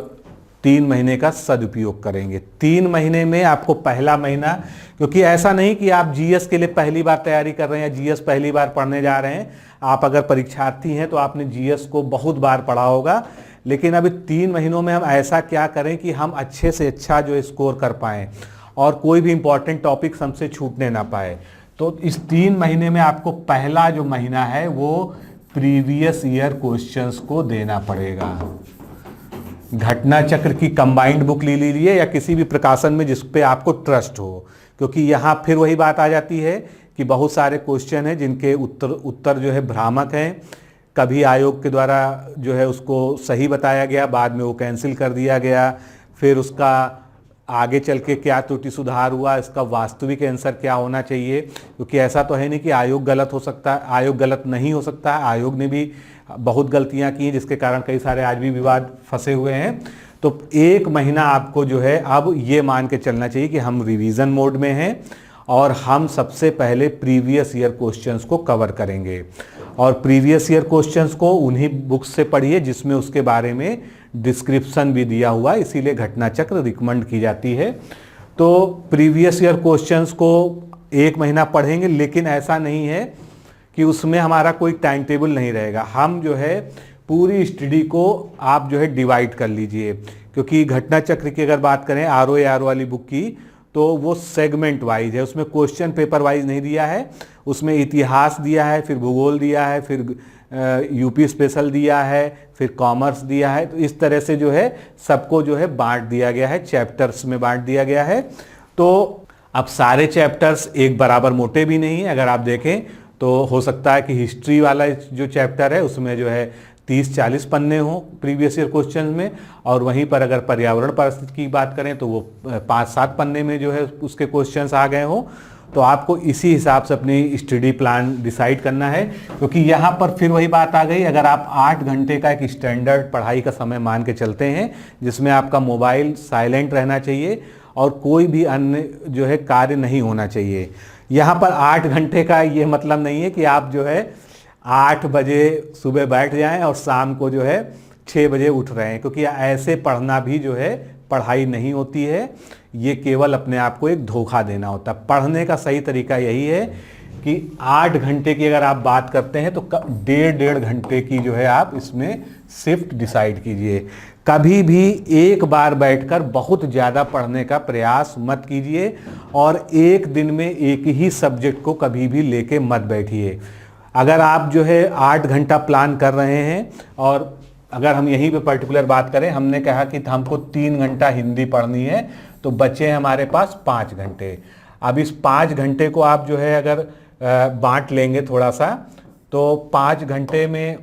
3 महीने का सदुपयोग करेंगे। 3 महीने में आपको पहला महीना, क्योंकि ऐसा नहीं कि आप जीएस के लिए पहली बार तैयारी कर रहे हैं या जीएस पहली बार पढ़ने जा रहे हैं। आप अगर परीक्षार्थी हैं तो आपने जीएस को बहुत बार पढ़ा होगा, लेकिन अभी 3 महीनों में हम ऐसा क्या करें कि हम अच्छे से अच्छा जो स्कोर कर पाएँ और कोई भी इंपॉर्टेंट टॉपिक्स हमसे छूटने ना पाए। तो इस 3 महीने में आपको पहला जो महीना है वो प्रीवियस ईयर क्वेश्चंस को देना पड़ेगा। घटना चक्र की कंबाइंड बुक ले लीजिए या किसी भी प्रकाशन में जिस पे आपको ट्रस्ट हो, क्योंकि यहाँ फिर वही बात आ जाती है कि बहुत सारे क्वेश्चन हैं जिनके उत्तर जो है भ्रामक हैं। कभी आयोग के द्वारा जो है उसको सही बताया गया, बाद में वो कैंसिल कर दिया गया, फिर उसका आगे चल के क्या त्रुटि सुधार हुआ, इसका वास्तविक आंसर क्या होना चाहिए, क्योंकि ऐसा तो है नहीं कि आयोग गलत हो सकता है, आयोग गलत नहीं हो सकता है, आयोग ने भी बहुत गलतियां की हैं जिसके कारण कई सारे आज भी विवाद फंसे हुए हैं। तो 1 महीना आपको जो है अब ये मान के चलना चाहिए कि हम रिवीजन मोड में हैं और हम सबसे पहले प्रीवियस ईयर क्वेश्चंस को कवर करेंगे, और प्रीवियस ईयर क्वेश्चंस को उन्हीं बुक्स से पढ़िए जिसमें उसके बारे में डिस्क्रिप्शन भी दिया हुआ है, इसीलिए घटना चक्र रिकमेंड की जाती है। तो प्रीवियस ईयर क्वेश्चंस को 1 महीना पढ़ेंगे, लेकिन ऐसा नहीं है कि उसमें हमारा कोई टाइम टेबल नहीं रहेगा। हम जो है पूरी स्टडी को आप जो है डिवाइड कर लीजिए, क्योंकि घटना चक्र की अगर बात करें आर वाली बुक की तो वो सेगमेंट वाइज है, उसमें क्वेश्चन पेपर वाइज नहीं दिया है, उसमें इतिहास दिया है, फिर भूगोल दिया है, फिर यूपी स्पेशल दिया है, फिर कॉमर्स दिया है। तो इस तरह से जो है सबको जो है बांट दिया गया है, चैप्टर्स में बांट दिया गया है। तो अब सारे चैप्टर्स एक बराबर मोटे भी नहीं है। अगर आप देखें तो हो सकता है कि हिस्ट्री वाला जो चैप्टर है उसमें जो है 30-40 पन्ने हो प्रीवियस ईयर क्वेश्चन में, और वहीं पर अगर पर्यावरण परिस्थिति की बात करें तो वो 5-7 पन्ने में जो है उसके क्वेश्चंस आ गए हों। तो आपको इसी हिसाब से अपनी स्टडी प्लान डिसाइड करना है, क्योंकि यहाँ पर फिर वही बात आ गई, अगर आप 8 घंटे का एक स्टैंडर्ड पढ़ाई का समय मान के चलते हैं जिसमें आपका मोबाइल साइलेंट रहना चाहिए और कोई भी अन्य जो है कार्य नहीं होना चाहिए। यहाँ पर 8 घंटे का ये मतलब नहीं है कि आप जो है 8 बजे सुबह बैठ जाएं और शाम को जो है 6 बजे उठ रहे हैं, क्योंकि ऐसे पढ़ना भी जो है पढ़ाई नहीं होती है, ये केवल अपने आप को एक धोखा देना होता है। पढ़ने का सही तरीका यही है कि 8 घंटे की अगर आप बात करते हैं तो 1.5 घंटे की जो है आप इसमें शिफ्ट डिसाइड कीजिए। कभी भी एक बार बैठकर बहुत ज़्यादा पढ़ने का प्रयास मत कीजिए और एक दिन में एक ही सब्जेक्ट को कभी भी लेके मत बैठिए। अगर आप जो है 8 घंटा प्लान कर रहे हैं, और अगर हम यहीं पे पर्टिकुलर बात करें, हमने कहा कि हमको 3 घंटा हिंदी पढ़नी है, तो बचे हैं हमारे पास 5 घंटे। अब इस 5 घंटे को आप जो है अगर बांट लेंगे थोड़ा सा, तो 5 घंटे में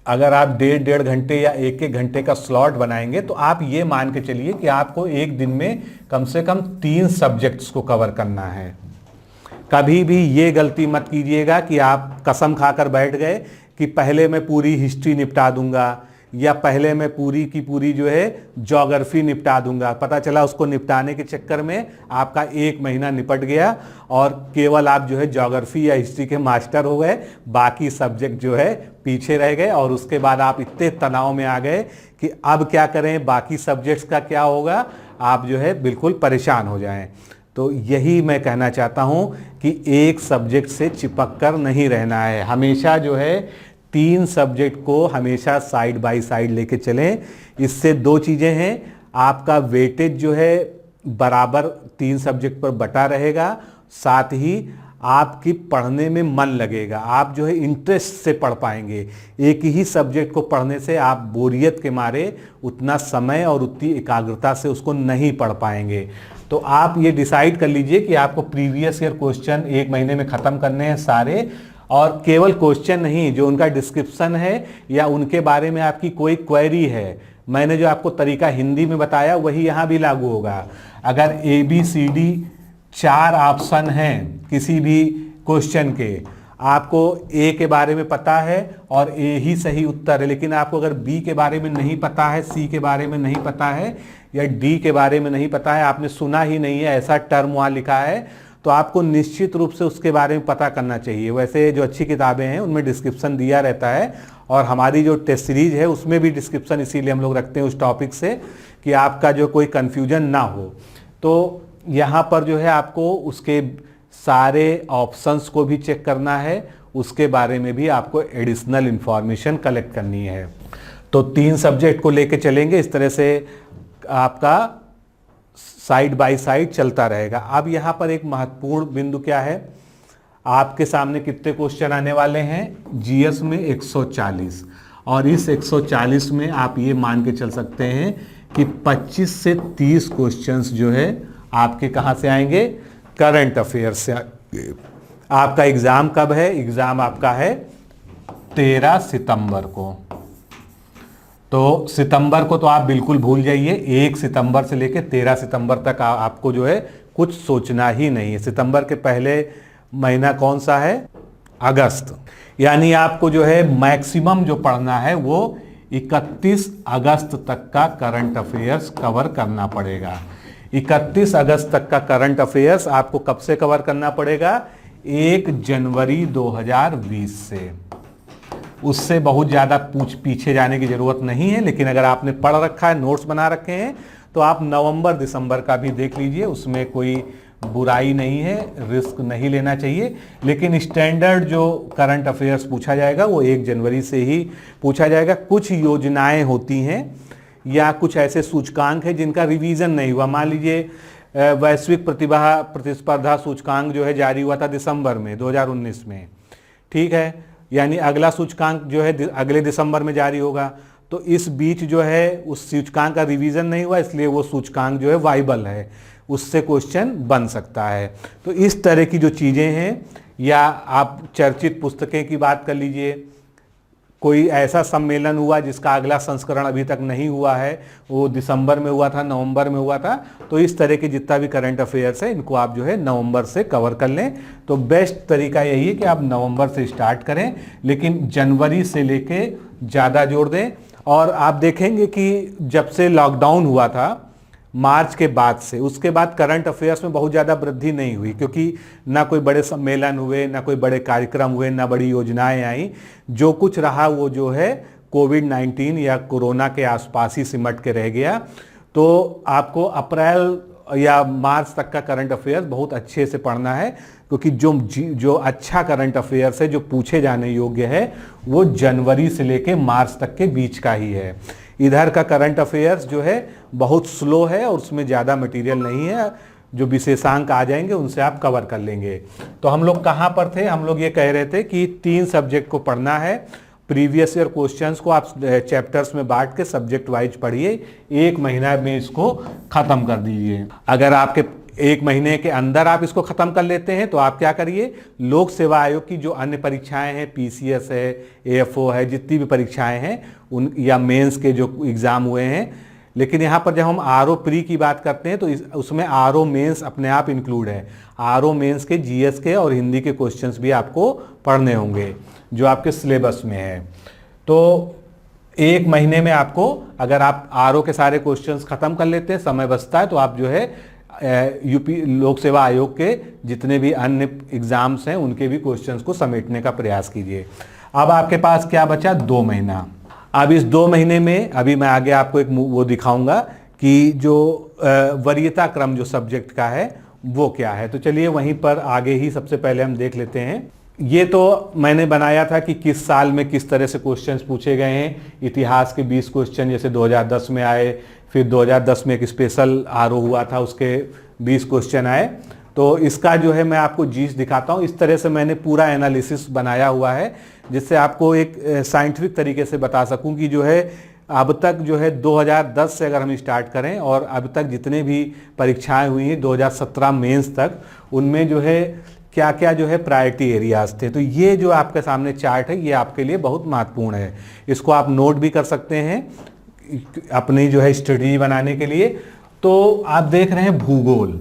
अगर आप 1.5 घंटे या 1 घंटे का स्लॉट बनाएंगे, तो आप ये मान के चलिए कि आपको एक दिन में कम से कम 3 सब्जेक्ट्स को कवर करना है। कभी भी ये गलती मत कीजिएगा कि आप कसम खाकर बैठ गए कि पहले मैं पूरी हिस्ट्री निपटा दूंगा या पहले मैं पूरी की पूरी जो है ज्योग्राफी निपटा दूंगा। पता चला उसको निपटाने के चक्कर में आपका 1 महीना निपट गया और केवल आप जो है ज्योग्राफी या हिस्ट्री के मास्टर हो गए, बाकी सब्जेक्ट जो है पीछे रह गए, और उसके बाद आप इतने तनाव में आ गए कि अब क्या करें, बाकी सब्जेक्ट्स का क्या होगा, आप जो है बिल्कुल परेशान हो जाएं। तो यही मैं कहना चाहता हूं कि एक सब्जेक्ट से चिपक कर नहीं रहना है, हमेशा जो है 3 सब्जेक्ट को हमेशा साइड बाय साइड लेके चलें। इससे 2 चीज़ें हैं, आपका वेटेज जो है बराबर 3 सब्जेक्ट पर बटा रहेगा, साथ ही आपकी पढ़ने में मन लगेगा, आप जो है इंटरेस्ट से पढ़ पाएंगे। एक ही सब्जेक्ट को पढ़ने से आप बोरियत के मारे उतना समय और उतनी एकाग्रता से उसको नहीं पढ़ पाएंगे। तो आप ये डिसाइड कर लीजिए कि आपको प्रीवियस ईयर क्वेश्चन 1 महीने में ख़त्म करने हैं सारे, और केवल क्वेश्चन नहीं, जो उनका डिस्क्रिप्शन है या उनके बारे में आपकी कोई क्वेरी है, मैंने जो आपको तरीका हिंदी में बताया वही यहाँ भी लागू होगा। अगर ABCD 4 ऑप्शन हैं किसी भी क्वेश्चन के, आपको A के बारे में पता है और A ही सही उत्तर है, लेकिन आपको अगर B के बारे में नहीं पता है, C के बारे में नहीं पता है या D के बारे में नहीं पता है, आपने सुना ही नहीं है ऐसा टर्म वहाँ लिखा है, तो आपको निश्चित रूप से उसके बारे में पता करना चाहिए। वैसे जो अच्छी किताबें हैं उनमें डिस्क्रिप्शन दिया रहता है, और हमारी जो टेस्ट सीरीज है उसमें भी डिस्क्रिप्शन इसीलिए हम लोग रखते हैं उस टॉपिक से कि आपका जो कोई कन्फ्यूजन ना हो। तो यहाँ पर जो है आपको उसके सारे ऑप्शंस को भी चेक करना है, उसके बारे में भी आपको एडिशनल इंफॉर्मेशन कलेक्ट करनी है। तो 3 सब्जेक्ट को लेके चलेंगे, इस तरह से आपका साइड बाय साइड चलता रहेगा। अब यहाँ पर एक महत्वपूर्ण बिंदु क्या है, आपके सामने कितने क्वेश्चन आने वाले हैं, जीएस में 140, और इस 140 में आप ये मान के चल सकते हैं कि 25 से 30 क्वेश्चंस जो है आपके कहाँ से आएंगे, करंट अफेयर से। आपका एग्ज़ाम कब है, एग्ज़ाम आपका है 13 सितंबर को। तो सितंबर को तो आप बिल्कुल भूल जाइए, 1 सितंबर से लेकर 13 सितंबर तक आपको जो है कुछ सोचना ही नहीं है। सितंबर के पहले महीना कौन सा है, अगस्त, यानी आपको जो है मैक्सिमम जो पढ़ना है वो 31 अगस्त तक का करंट अफेयर्स कवर करना पड़ेगा। 31 अगस्त तक का करंट अफेयर्स आपको कब से कवर करना पड़ेगा, 1 जनवरी 2020 से। उससे बहुत ज़्यादा पीछे जाने की ज़रूरत नहीं है, लेकिन अगर आपने पढ़ रखा है, नोट्स बना रखे हैं, तो आप नवंबर दिसंबर का भी देख लीजिए, उसमें कोई बुराई नहीं है, रिस्क नहीं लेना चाहिए। लेकिन स्टैंडर्ड जो करंट अफेयर्स पूछा जाएगा वो 1 जनवरी से ही पूछा जाएगा। कुछ योजनाएं होती हैं या कुछ ऐसे सूचकांक हैं जिनका रिवीजन नहीं हुआ। मान लीजिए वैश्विक प्रतिस्पर्धा सूचकांक जो है जारी हुआ था दिसंबर में 2019 में, ठीक है, यानी अगला सूचकांक जो है अगले दिसंबर में जारी होगा। तो इस बीच जो है उस सूचकांक का रिवीजन नहीं हुआ, इसलिए वो सूचकांक जो है वाइबल है, उससे क्वेश्चन बन सकता है। तो इस तरह की जो चीज़ें हैं, या आप चर्चित पुस्तकें की बात कर लीजिए, कोई ऐसा सम्मेलन हुआ जिसका अगला संस्करण अभी तक नहीं हुआ है, वो दिसंबर में हुआ था, नवंबर में हुआ था, तो इस तरह के जितना भी करंट अफेयर्स है इनको आप जो है नवंबर से कवर कर लें। तो बेस्ट तरीका यही है कि आप नवंबर से स्टार्ट करें, लेकिन जनवरी से लेके ज़्यादा जोर दें। और आप देखेंगे कि जब से लॉकडाउन हुआ था मार्च के बाद से, उसके बाद करंट अफेयर्स में बहुत ज़्यादा वृद्धि नहीं हुई, क्योंकि ना कोई बड़े सम्मेलन हुए, ना कोई बड़े कार्यक्रम हुए, ना बड़ी योजनाएं आई। जो कुछ रहा वो जो है कोविड-19 या कोरोना के आसपास ही सिमट के रह गया। तो आपको अप्रैल या मार्च तक का करंट अफेयर्स बहुत अच्छे से पढ़ना है, क्योंकि जो अच्छा करंट अफेयर्स है, जो पूछे जाने योग्य है, वो जनवरी से लेके मार्च तक के बीच का ही है। इधर का करंट अफेयर्स जो है बहुत स्लो है और उसमें ज़्यादा मटेरियल नहीं है। जो विशेषांक आ जाएंगे उनसे आप कवर कर लेंगे। तो हम लोग कहाँ पर थे? हम लोग ये कह रहे थे कि 3 सब्जेक्ट को पढ़ना है। प्रीवियस ईयर क्वेश्चंस को आप चैप्टर्स में बांट के सब्जेक्ट वाइज पढ़िए, 1 महीना में इसको ख़त्म कर दीजिए। अगर आपके 1 महीने के अंदर आप इसको ख़त्म कर लेते हैं तो आप क्या करिए, लोक सेवा आयोग की जो अन्य परीक्षाएं हैं, पीसीएस है, एएफओ है, जितनी भी परीक्षाएं हैं उन, या मेंस के जो एग्ज़ाम हुए हैं, लेकिन यहाँ पर जब हम आरओ प्री की बात करते हैं तो उसमें आरओ मेंस अपने आप इंक्लूड है। आरओ मेंस के जीएस के और हिंदी के क्वेश्चंस भी आपको पढ़ने होंगे जो आपके सिलेबस में है। तो 1 महीने में आपको, अगर आप आरओ के सारे क्वेश्चंस खत्म कर लेते हैं, समय बचता है, तो आप जो है यूपी लोक सेवा आयोग के जितने भी अन्य एग्जाम्स हैं उनके भी क्वेश्चंस को समेटने का प्रयास कीजिए। अब आपके पास क्या बचा? 2 महीना। अब इस 2 महीने में अभी मैं आगे आपको एक वो दिखाऊंगा कि जो वरीयता क्रम जो सब्जेक्ट का है वो क्या है। तो चलिए वहीं पर आगे ही सबसे पहले हम देख लेते हैं। ये तो मैंने बनाया था कि किस साल में किस तरह से क्वेश्चंस पूछे गए हैं। इतिहास के 20 क्वेश्चन जैसे 2010 में आए, फिर 2010 में एक स्पेशल आरओ हुआ था, उसके 20 क्वेश्चन आए। तो इसका जो है मैं आपको जीस दिखाता हूँ। इस तरह से मैंने पूरा एनालिसिस बनाया हुआ है, जिससे आपको एक साइंटिफिक तरीके से बता सकूं कि जो है अब तक जो है 2010 से अगर हम स्टार्ट करें और अब तक जितने भी परीक्षाएं हुई हैं 2017 मेंस तक, उनमें जो है क्या क्या जो है प्रायोरिटी एरियाज थे। तो ये जो आपके सामने चार्ट है ये आपके लिए बहुत महत्वपूर्ण है। इसको आप नोट भी कर सकते हैं अपनी जो है स्ट्रेटजी बनाने के लिए। तो आप देख रहे हैं भूगोल।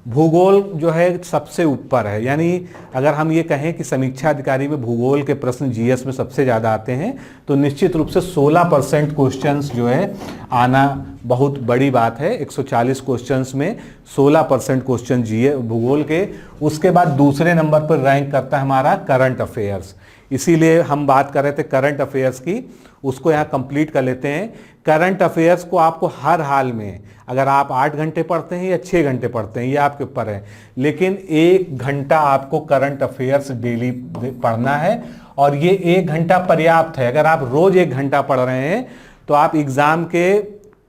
भूगोल जो है सबसे ऊपर है, यानी अगर हम ये कहें कि समीक्षा अधिकारी में भूगोल के प्रश्न जीएस में सबसे ज़्यादा आते हैं, तो निश्चित रूप से 16% क्वेश्चंस जो है आना बहुत बड़ी बात है। 140 क्वेश्चंस में 16% क्वेश्चन जीएस भूगोल के। उसके बाद दूसरे नंबर पर रैंक करता है हमारा करंट अफेयर्स। इसीलिए हम बात कर रहे थे करंट अफेयर्स की, उसको यहाँ कंप्लीट कर लेते हैं। करंट अफेयर्स को आपको हर हाल में, अगर आप 8 घंटे पढ़ते हैं या 6 घंटे पढ़ते हैं, ये आपके ऊपर है, लेकिन 1 घंटा आपको करंट अफेयर्स डेली पढ़ना है। और ये 1 घंटा पर्याप्त है। अगर आप रोज 1 घंटा पढ़ रहे हैं तो आप एग्जाम के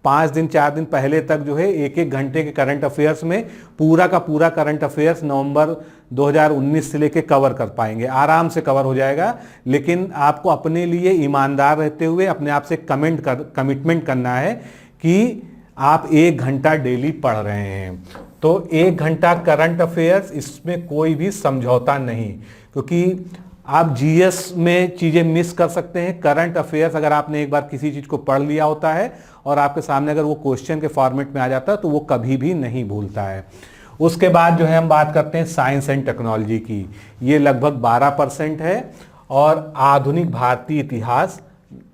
5 दिन 4 दिन पहले तक जो है 1-1 घंटे के करंट अफेयर्स में पूरा का पूरा करंट अफेयर्स नवंबर 2019 से लेके कवर कर पाएंगे, आराम से कवर हो जाएगा। लेकिन आपको अपने लिए ईमानदार रहते हुए अपने आप से कमिटमेंट करना है कि आप 1 घंटा डेली पढ़ रहे हैं। तो 1 घंटा करंट अफेयर्स, इसमें कोई भी समझौता नहीं, क्योंकि आप जीएस में चीज़ें मिस कर सकते हैं। करंट अफेयर्स अगर आपने एक बार किसी चीज़ को पढ़ लिया होता है और आपके सामने अगर वो क्वेश्चन के फॉर्मेट में आ जाता है तो वो कभी भी नहीं भूलता है। उसके बाद जो है हम बात करते हैं साइंस एंड टेक्नोलॉजी की। ये लगभग 12% है और आधुनिक भारतीय इतिहास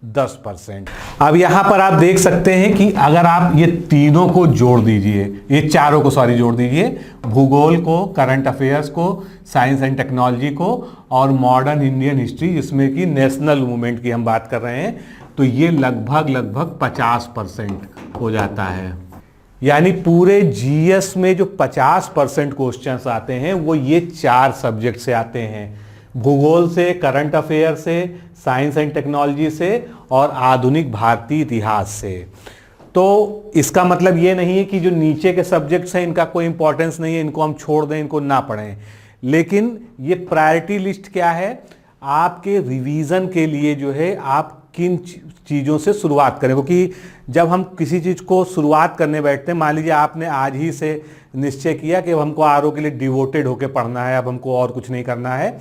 10%। अब यहाँ पर आप देख सकते हैं कि अगर आप ये तीनों को जोड़ दीजिए, ये चारों को जोड़ दीजिए, भूगोल को, करंट अफेयर्स को, साइंस एंड टेक्नोलॉजी को और मॉडर्न इंडियन हिस्ट्री जिसमें कि नेशनल मूवमेंट की हम बात कर रहे हैं, तो ये लगभग 50% हो जाता है। यानी पूरे जीएस में जो 50% क्वेश्चंस आते हैं वो ये 4 सब्जेक्ट से आते हैं, भूगोल से, करंट अफेयर से, साइंस एंड टेक्नोलॉजी से और आधुनिक भारतीय इतिहास से। तो इसका मतलब ये नहीं है कि जो नीचे के सब्जेक्ट्स हैं इनका कोई इंपॉर्टेंस नहीं है, इनको हम छोड़ दें, इनको ना पढ़ें। लेकिन ये प्रायोरिटी लिस्ट क्या है, आपके रिवीजन के लिए जो है आप किन चीज़ों से शुरुआत करें। क्योंकि जब हम किसी चीज़ को शुरुआत करने बैठते हैं, मान लीजिए आपने आज ही से निश्चय किया कि अब हमको आरओ के लिए डिवोटेड होकर पढ़ना है, अब हमको और कुछ नहीं करना है,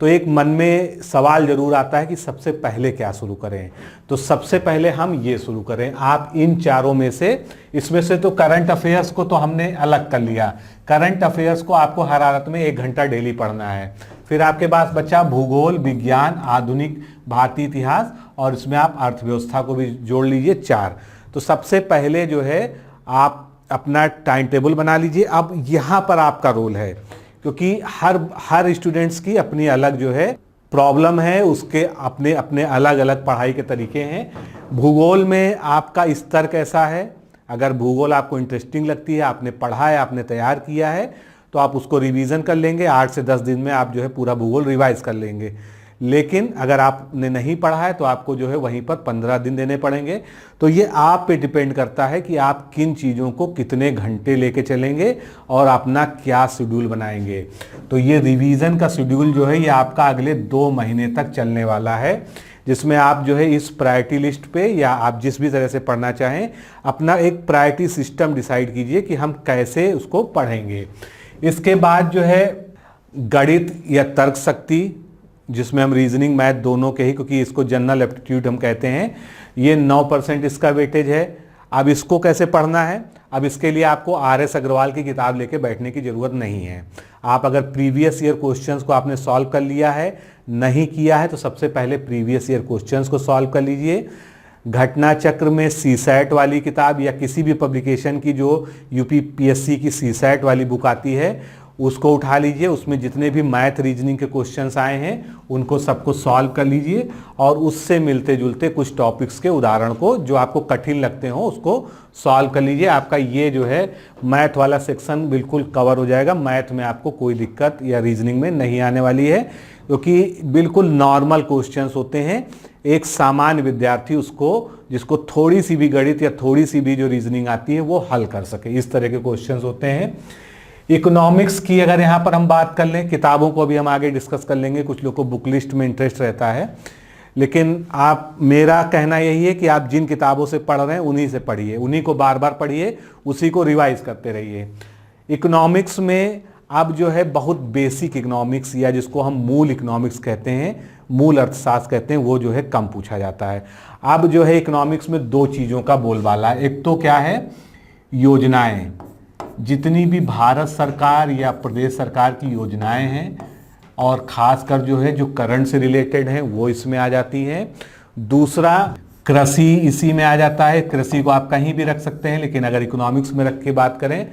तो एक मन में सवाल जरूर आता है कि सबसे पहले क्या शुरू करें। तो सबसे पहले हम ये शुरू करें, आप इन चारों में से, इसमें से तो करंट अफेयर्स को तो हमने अलग कर लिया। करंट अफेयर्स को आपको हर हालत में 1 घंटा डेली पढ़ना है। फिर आपके पास बचा भूगोल, विज्ञान, आधुनिक भारतीय इतिहास और इसमें आप अर्थव्यवस्था को भी जोड़ लीजिए, 4। तो सबसे पहले जो है आप अपना टाइम टेबल बना लीजिए। अब यहाँ पर आपका रोल है, क्योंकि हर स्टूडेंट्स की अपनी अलग जो है प्रॉब्लम है उसके अपने अपने अलग अलग पढ़ाई के तरीके हैं। भूगोल में आपका स्तर कैसा है, अगर भूगोल आपको इंटरेस्टिंग लगती है, आपने पढ़ा है, आपने तैयार किया है, तो आप उसको रिवीजन कर लेंगे, 8 से 10 दिन में आप जो है पूरा भूगोल रिवाइज कर लेंगे। लेकिन अगर आपने नहीं पढ़ा है तो आपको जो है वहीं पर 15 दिन देने पड़ेंगे। तो ये आप पे डिपेंड करता है कि आप किन चीज़ों को कितने घंटे लेके चलेंगे और अपना क्या शेड्यूल बनाएंगे। तो ये रिवीजन का शेड्यूल जो है ये आपका अगले 2 महीने तक चलने वाला है, जिसमें आप जो है इस प्रायोरिटी लिस्ट पे या आप जिस भी तरह से पढ़ना चाहें अपना एक प्रायोरिटी सिस्टम डिसाइड कीजिए कि हम कैसे उसको पढ़ेंगे। इसके बाद जो है गणित या तर्क शक्ति, जिसमें हम रीजनिंग मैथ दोनों के ही, क्योंकि इसको जनरल एप्टीट्यूड हम कहते हैं, ये 9% इसका वेटेज है। अब इसको कैसे पढ़ना है, अब इसके लिए आपको RS अग्रवाल की किताब लेके बैठने की ज़रूरत नहीं है। आप अगर प्रीवियस ईयर क्वेश्चंस को आपने सॉल्व कर लिया है, नहीं किया है, तो सबसे पहले प्रीवियस ईयर क्वेश्चंस को सॉल्व कर लीजिए। घटना चक्र में CSAT वाली किताब या किसी भी पब्लिकेशन की जो UPPSC की CSAT वाली बुक आती है उसको उठा लीजिए। उसमें जितने भी मैथ रीजनिंग के क्वेश्चंस आए हैं उनको सबको सॉल्व कर लीजिए और उससे मिलते जुलते कुछ टॉपिक्स के उदाहरण को जो आपको कठिन लगते हो उसको सॉल्व कर लीजिए। आपका ये जो है मैथ वाला सेक्शन बिल्कुल कवर हो जाएगा। मैथ में आपको कोई दिक्कत या रीजनिंग में नहीं आने वाली है, क्योंकि बिल्कुल नॉर्मल क्वेश्चंस होते हैं। एक सामान्य विद्यार्थी उसको, जिसको थोड़ी सी भी गणित या थोड़ी सी भी जो रीजनिंग आती है वो हल कर सके, इस तरह के क्वेश्चंस होते हैं। इकोनॉमिक्स की अगर यहाँ पर हम बात कर लें, किताबों को अभी हम आगे डिस्कस कर लेंगे, कुछ लोग को बुक लिस्ट में इंटरेस्ट रहता है, लेकिन आप, मेरा कहना यही है कि आप जिन किताबों से पढ़ रहे हैं उन्हीं से पढ़िए, उन्हीं को बार बार पढ़िए, उसी को रिवाइज करते रहिए। इकोनॉमिक्स में अब जो है बहुत बेसिक इकोनॉमिक्स या जिसको हम मूल इकोनॉमिक्स कहते हैं, मूल अर्थशास्त्र कहते हैं, वो जो है कम पूछा जाता है। अब जो है इकोनॉमिक्स में 2 चीज़ों का बोलबाला है। एक तो क्या है, योजनाएं, जितनी भी भारत सरकार या प्रदेश सरकार की योजनाएं हैं और खासकर जो है जो करंट से रिलेटेड हैं वो इसमें आ जाती हैं। दूसरा कृषि इसी में आ जाता है, कृषि को आप कहीं भी रख सकते हैं, लेकिन अगर इकोनॉमिक्स में रख के बात करें।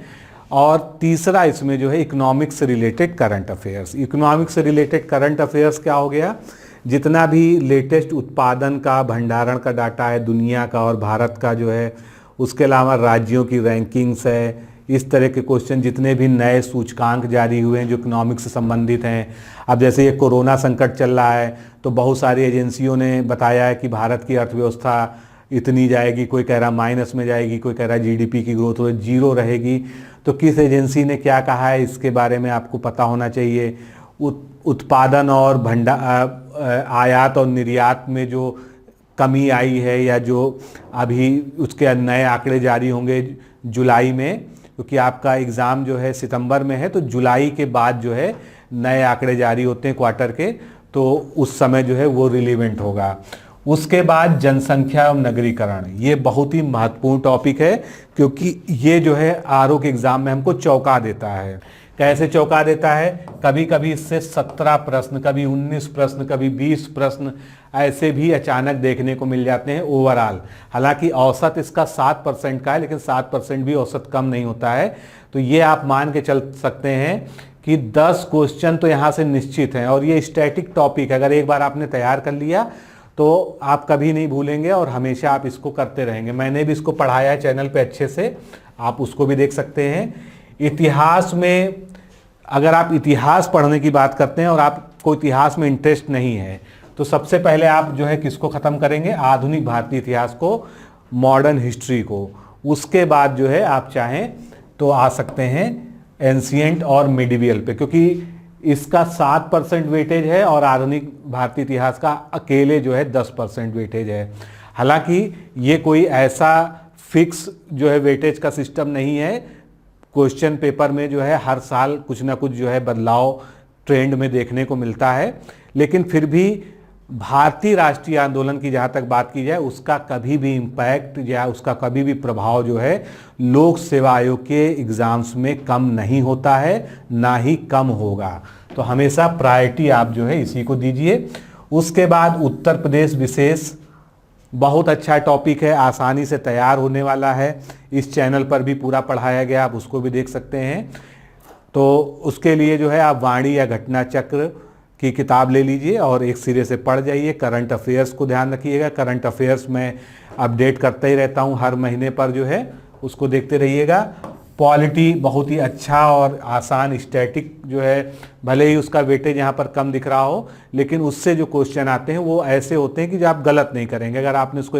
और तीसरा इसमें जो है इकोनॉमिक्स से रिलेटेड करंट अफेयर्स। इकोनॉमिक्स से रिलेटेड करंट अफेयर्स क्या हो गया, जितना भी लेटेस्ट उत्पादन का, भंडारण का डाटा है दुनिया का और भारत का जो है, उसके अलावा राज्यों की रैंकिंग्स है, इस तरह के क्वेश्चन, जितने भी नए सूचकांक जारी हुए हैं जो इकोनॉमिक्स से संबंधित हैं। अब जैसे ये कोरोना संकट चल रहा है तो बहुत सारी एजेंसियों ने बताया है कि भारत की अर्थव्यवस्था इतनी जाएगी, कोई कह रहा माइनस में जाएगी, कोई कह रहा GDP की ग्रोथ 0 रहेगी। तो किस एजेंसी ने क्या कहा है इसके बारे में आपको पता होना चाहिए। उत्पादन और आयात और निर्यात में जो कमी आई है या जो अभी उसके नए आंकड़े जारी होंगे जुलाई में, क्योंकि आपका एग्ज़ाम जो है सितंबर में है, तो जुलाई के बाद जो है नए आंकड़े जारी होते हैं क्वार्टर के, तो उस समय जो है वो रिलीवेंट होगा। उसके बाद जनसंख्या एवं नगरीकरण, ये बहुत ही महत्वपूर्ण टॉपिक है, क्योंकि ये जो है RO के एग्ज़ाम में हमको चौंका देता है। कैसे चौंका देता है, कभी कभी इससे 17 प्रश्न, कभी 19 प्रश्न, कभी 20 प्रश्न ऐसे भी अचानक देखने को मिल जाते हैं ओवरऑल। हालांकि औसत इसका 7% का है, लेकिन 7% भी औसत कम नहीं होता है। तो ये आप मान के चल सकते हैं कि 10 क्वेश्चन तो यहाँ से निश्चित हैं। और ये स्टैटिक टॉपिक, अगर एक बार आपने तैयार कर लिया तो आप कभी नहीं भूलेंगे और हमेशा आप इसको करते रहेंगे। मैंने भी इसको पढ़ाया है चैनल पे अच्छे से, आप उसको भी देख सकते हैं। इतिहास में, अगर आप इतिहास पढ़ने की बात करते हैं और आपको इतिहास में इंटरेस्ट नहीं है, तो सबसे पहले आप जो है किसको ख़त्म करेंगे, आधुनिक भारतीय इतिहास को, मॉडर्न हिस्ट्री को। उसके बाद जो है आप चाहें तो आ सकते हैं एंशिएंट और मिडिवियल पे, क्योंकि इसका 7% वेटेज है और आधुनिक भारतीय इतिहास का अकेले जो है 10% वेटेज है। हालांकि ये कोई ऐसा फिक्स जो है वेटेज का सिस्टम नहीं है। क्वेश्चन पेपर में जो है हर साल कुछ ना कुछ जो है बदलाव ट्रेंड में देखने को मिलता है, लेकिन फिर भी भारतीय राष्ट्रीय आंदोलन की जहाँ तक बात की जाए, उसका कभी भी इम्पैक्ट या उसका कभी भी प्रभाव जो है लोक सेवा आयोग के एग्ज़ाम्स में कम नहीं होता है, ना ही कम होगा। तो हमेशा प्रायोरिटी आप जो है इसी को दीजिए। उसके बाद उत्तर प्रदेश विशेष, बहुत अच्छा टॉपिक है, आसानी से तैयार होने वाला है। इस चैनल पर भी पूरा पढ़ाया गया, आप उसको भी देख सकते हैं। तो उसके लिए जो है आप वाणी या घटना चक्र की किताब ले लीजिए और एक सिरे से पढ़ जाइए। करंट अफेयर्स को ध्यान रखिएगा, करंट अफेयर्स में अपडेट करते ही रहता हूँ हर महीने पर, जो है उसको देखते रहिएगा। पॉलिटी बहुत ही अच्छा और आसान स्टैटिक जो है, भले ही उसका वेटेज यहाँ पर कम दिख रहा हो, लेकिन उससे जो क्वेश्चन आते हैं वो ऐसे होते हैं कि जो आप गलत नहीं करेंगे अगर आपने उसको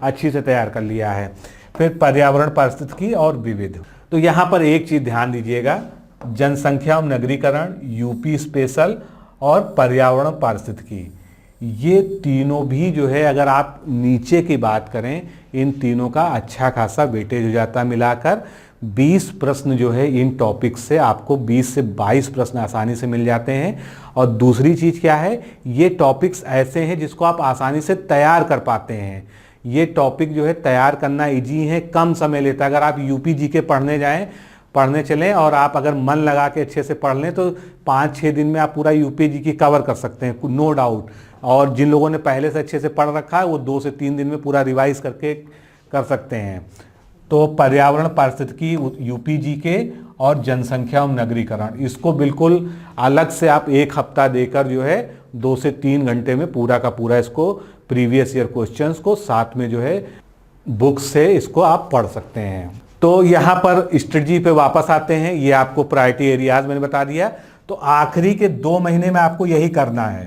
अच्छी से तैयार कर लिया है। फिर पर्यावरण, पारिस्थितिकी और विविध। तो यहाँ पर एक चीज़ ध्यान दीजिएगा, जनसंख्या और नगरीकरण, यूपी स्पेशल और पर्यावरण पारिस्थितिकी, ये तीनों भी जो है अगर आप नीचे की बात करें, इन तीनों का अच्छा खासा वेटेज हो जाता है। मिलाकर 20 प्रश्न जो है इन टॉपिक से आपको 20 से 22 प्रश्न आसानी से मिल जाते हैं। और दूसरी चीज़ क्या है, ये टॉपिक्स ऐसे हैं जिसको आप आसानी से तैयार कर पाते हैं। ये टॉपिक जो है तैयार करना इजी है, कम समय लेता है। अगर आप यूपी जीके पढ़ने चलें और आप अगर मन लगा के अच्छे से पढ़ लें तो 5-6 दिन में आप पूरा यूपी जीके कवर कर सकते हैं, नो डाउट। और जिन लोगों ने पहले से अच्छे से पढ़ रखा है वो 2 से 3 दिन में पूरा रिवाइज करके कर सकते हैं। तो पर्यावरण, पारिस्थितिकी, यूपी जीके और जनसंख्या और नगरीकरण, इसको बिल्कुल अलग से आप 1 हफ्ता देकर जो है 2 से 3 घंटे में पूरा का पूरा इसको प्रीवियस ईयर क्वेश्चंस को साथ में जो है बुक से इसको आप पढ़ सकते हैं। तो यहाँ पर स्ट्रेटजी पे वापस आते हैं। ये आपको प्रायोरिटी एरियाज मैंने बता दिया। तो आखिरी के 2 महीने में आपको यही करना है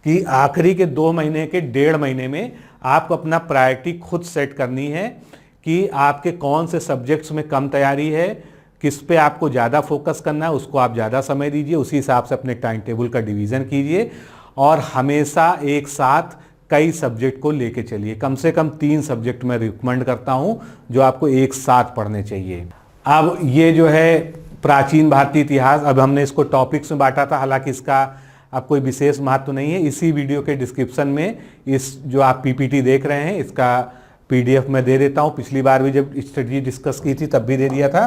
कि आखिरी के 2 महीने के 1.5 महीने में आपको अपना प्रायोरिटी खुद सेट करनी है कि आपके कौन से सब्जेक्ट्स में कम तैयारी है, किस पे आपको ज़्यादा फोकस करना है, उसको आप ज़्यादा समय दीजिए, उसी हिसाब से अपने टाइम टेबल का डिवीज़न कीजिए और हमेशा एक साथ कई सब्जेक्ट को लेके चलिए। कम से कम 3 सब्जेक्ट मैं रिकमेंड करता हूं जो आपको एक साथ पढ़ने चाहिए। अब ये जो है प्राचीन भारतीय इतिहास, अब हमने इसको टॉपिक्स में बांटा था, हालांकि इसका अब कोई विशेष महत्व नहीं है। इसी वीडियो के डिस्क्रिप्शन में इस जो आप पीपीटी देख रहे हैं इसका पीडीएफ मैं दे देता हूँ। पिछली बार भी जब स्ट्रेटजी डिस्कस की थी तब भी दे दिया था।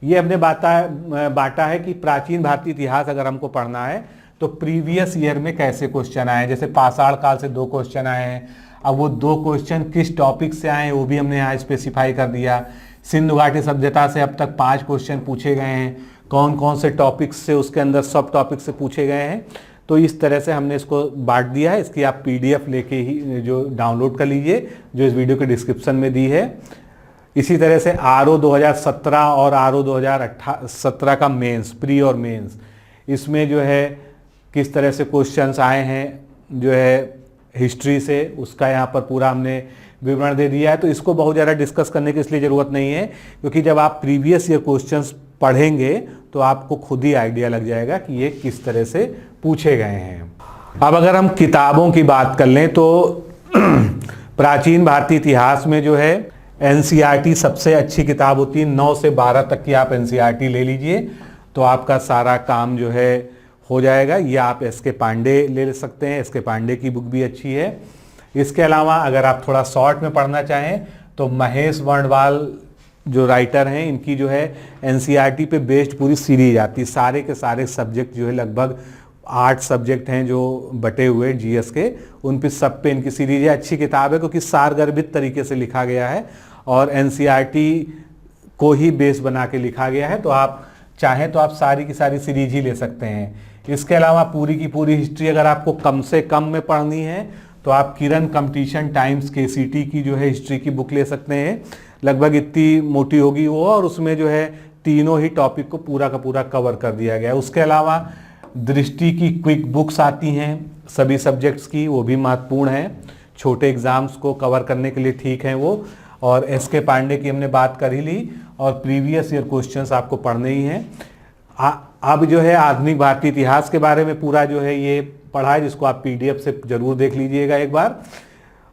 ये हमने बांटा है कि प्राचीन भारतीय इतिहास अगर हमको पढ़ना है तो प्रीवियस ईयर में कैसे क्वेश्चन आए। जैसे पाषाण काल से 2 क्वेश्चन आए हैं, अब वो 2 क्वेश्चन किस टॉपिक से आए वो भी हमने यहाँ स्पेसिफाई कर दिया। सिंधु घाटी सभ्यता से अब तक 5 क्वेश्चन पूछे गए हैं, कौन कौन से टॉपिक्स से उसके अंदर सब टॉपिक से पूछे गए हैं। तो इस तरह से हमने इसको बांट दिया है। इसकी आप पीडीएफ लेके ही जो डाउनलोड कर लीजिए जो इस वीडियो के डिस्क्रिप्शन में दी है। इसी तरह से आरओ 2017 और आरओ 2017 का मेंस, प्री और मेंस, इसमें जो है किस तरह से क्वेश्चंस आए हैं जो है हिस्ट्री से, उसका यहाँ पर पूरा हमने विवरण दे दिया है। तो इसको बहुत ज़्यादा डिस्कस करने की इसलिए ज़रूरत नहीं है, क्योंकि जब आप प्रीवियस ईयर क्वेश्चंस पढ़ेंगे तो आपको खुद ही आइडिया लग जाएगा कि ये किस तरह से पूछे गए हैं। अब अगर हम किताबों की बात कर लें तो प्राचीन भारतीय इतिहास में जो है एनसीईआरटी सबसे अच्छी किताब होती है। 9 से 12 तक की आप एनसीईआरटी ले लीजिए तो आपका सारा काम जो है हो जाएगा। या आप एसके पांडे ले सकते हैं, एसके पांडे की बुक भी अच्छी है। इसके अलावा अगर आप थोड़ा शॉर्ट में पढ़ना चाहें तो महेश वर्णवाल जो राइटर हैं, इनकी जो है एनसीईआरटी पे बेस्ड पूरी सीरीज आती है। सारे के सारे सब्जेक्ट जो है लगभग 8 सब्जेक्ट हैं जो बटे हुए जीएस के, उन पे सब पे इनकी सीरीज है। अच्छी किताब है क्योंकि सारगर्भित तरीके से लिखा गया है और एनसीईआरटी को ही बेस बना के लिखा गया है। तो आप चाहें तो आप सारी की सारी सीरीज ही ले सकते हैं। इसके अलावा पूरी की पूरी हिस्ट्री अगर आपको कम से कम में पढ़नी है तो आप किरण कंपटीशन टाइम्स केसीटी की जो है हिस्ट्री की बुक ले सकते हैं। लगभग इतनी मोटी होगी वो और उसमें जो है तीनों ही टॉपिक को पूरा का पूरा कवर कर दिया गया है। उसके अलावा दृष्टि की क्विक बुक्स आती हैं सभी सब्जेक्ट्स की, वो भी महत्वपूर्ण है, छोटे एग्जाम्स को कवर करने के लिए ठीक हैं वो। और एसके पांडे की हमने बात कर ही ली और प्रीवियस ईयर क्वेश्चंस आपको पढ़ने ही हैं। अब जो है आधुनिक भारतीय इतिहास के बारे में पूरा जो है ये पढ़ा है, जिसको आप पीडीएफ से जरूर देख लीजिएगा एक बार।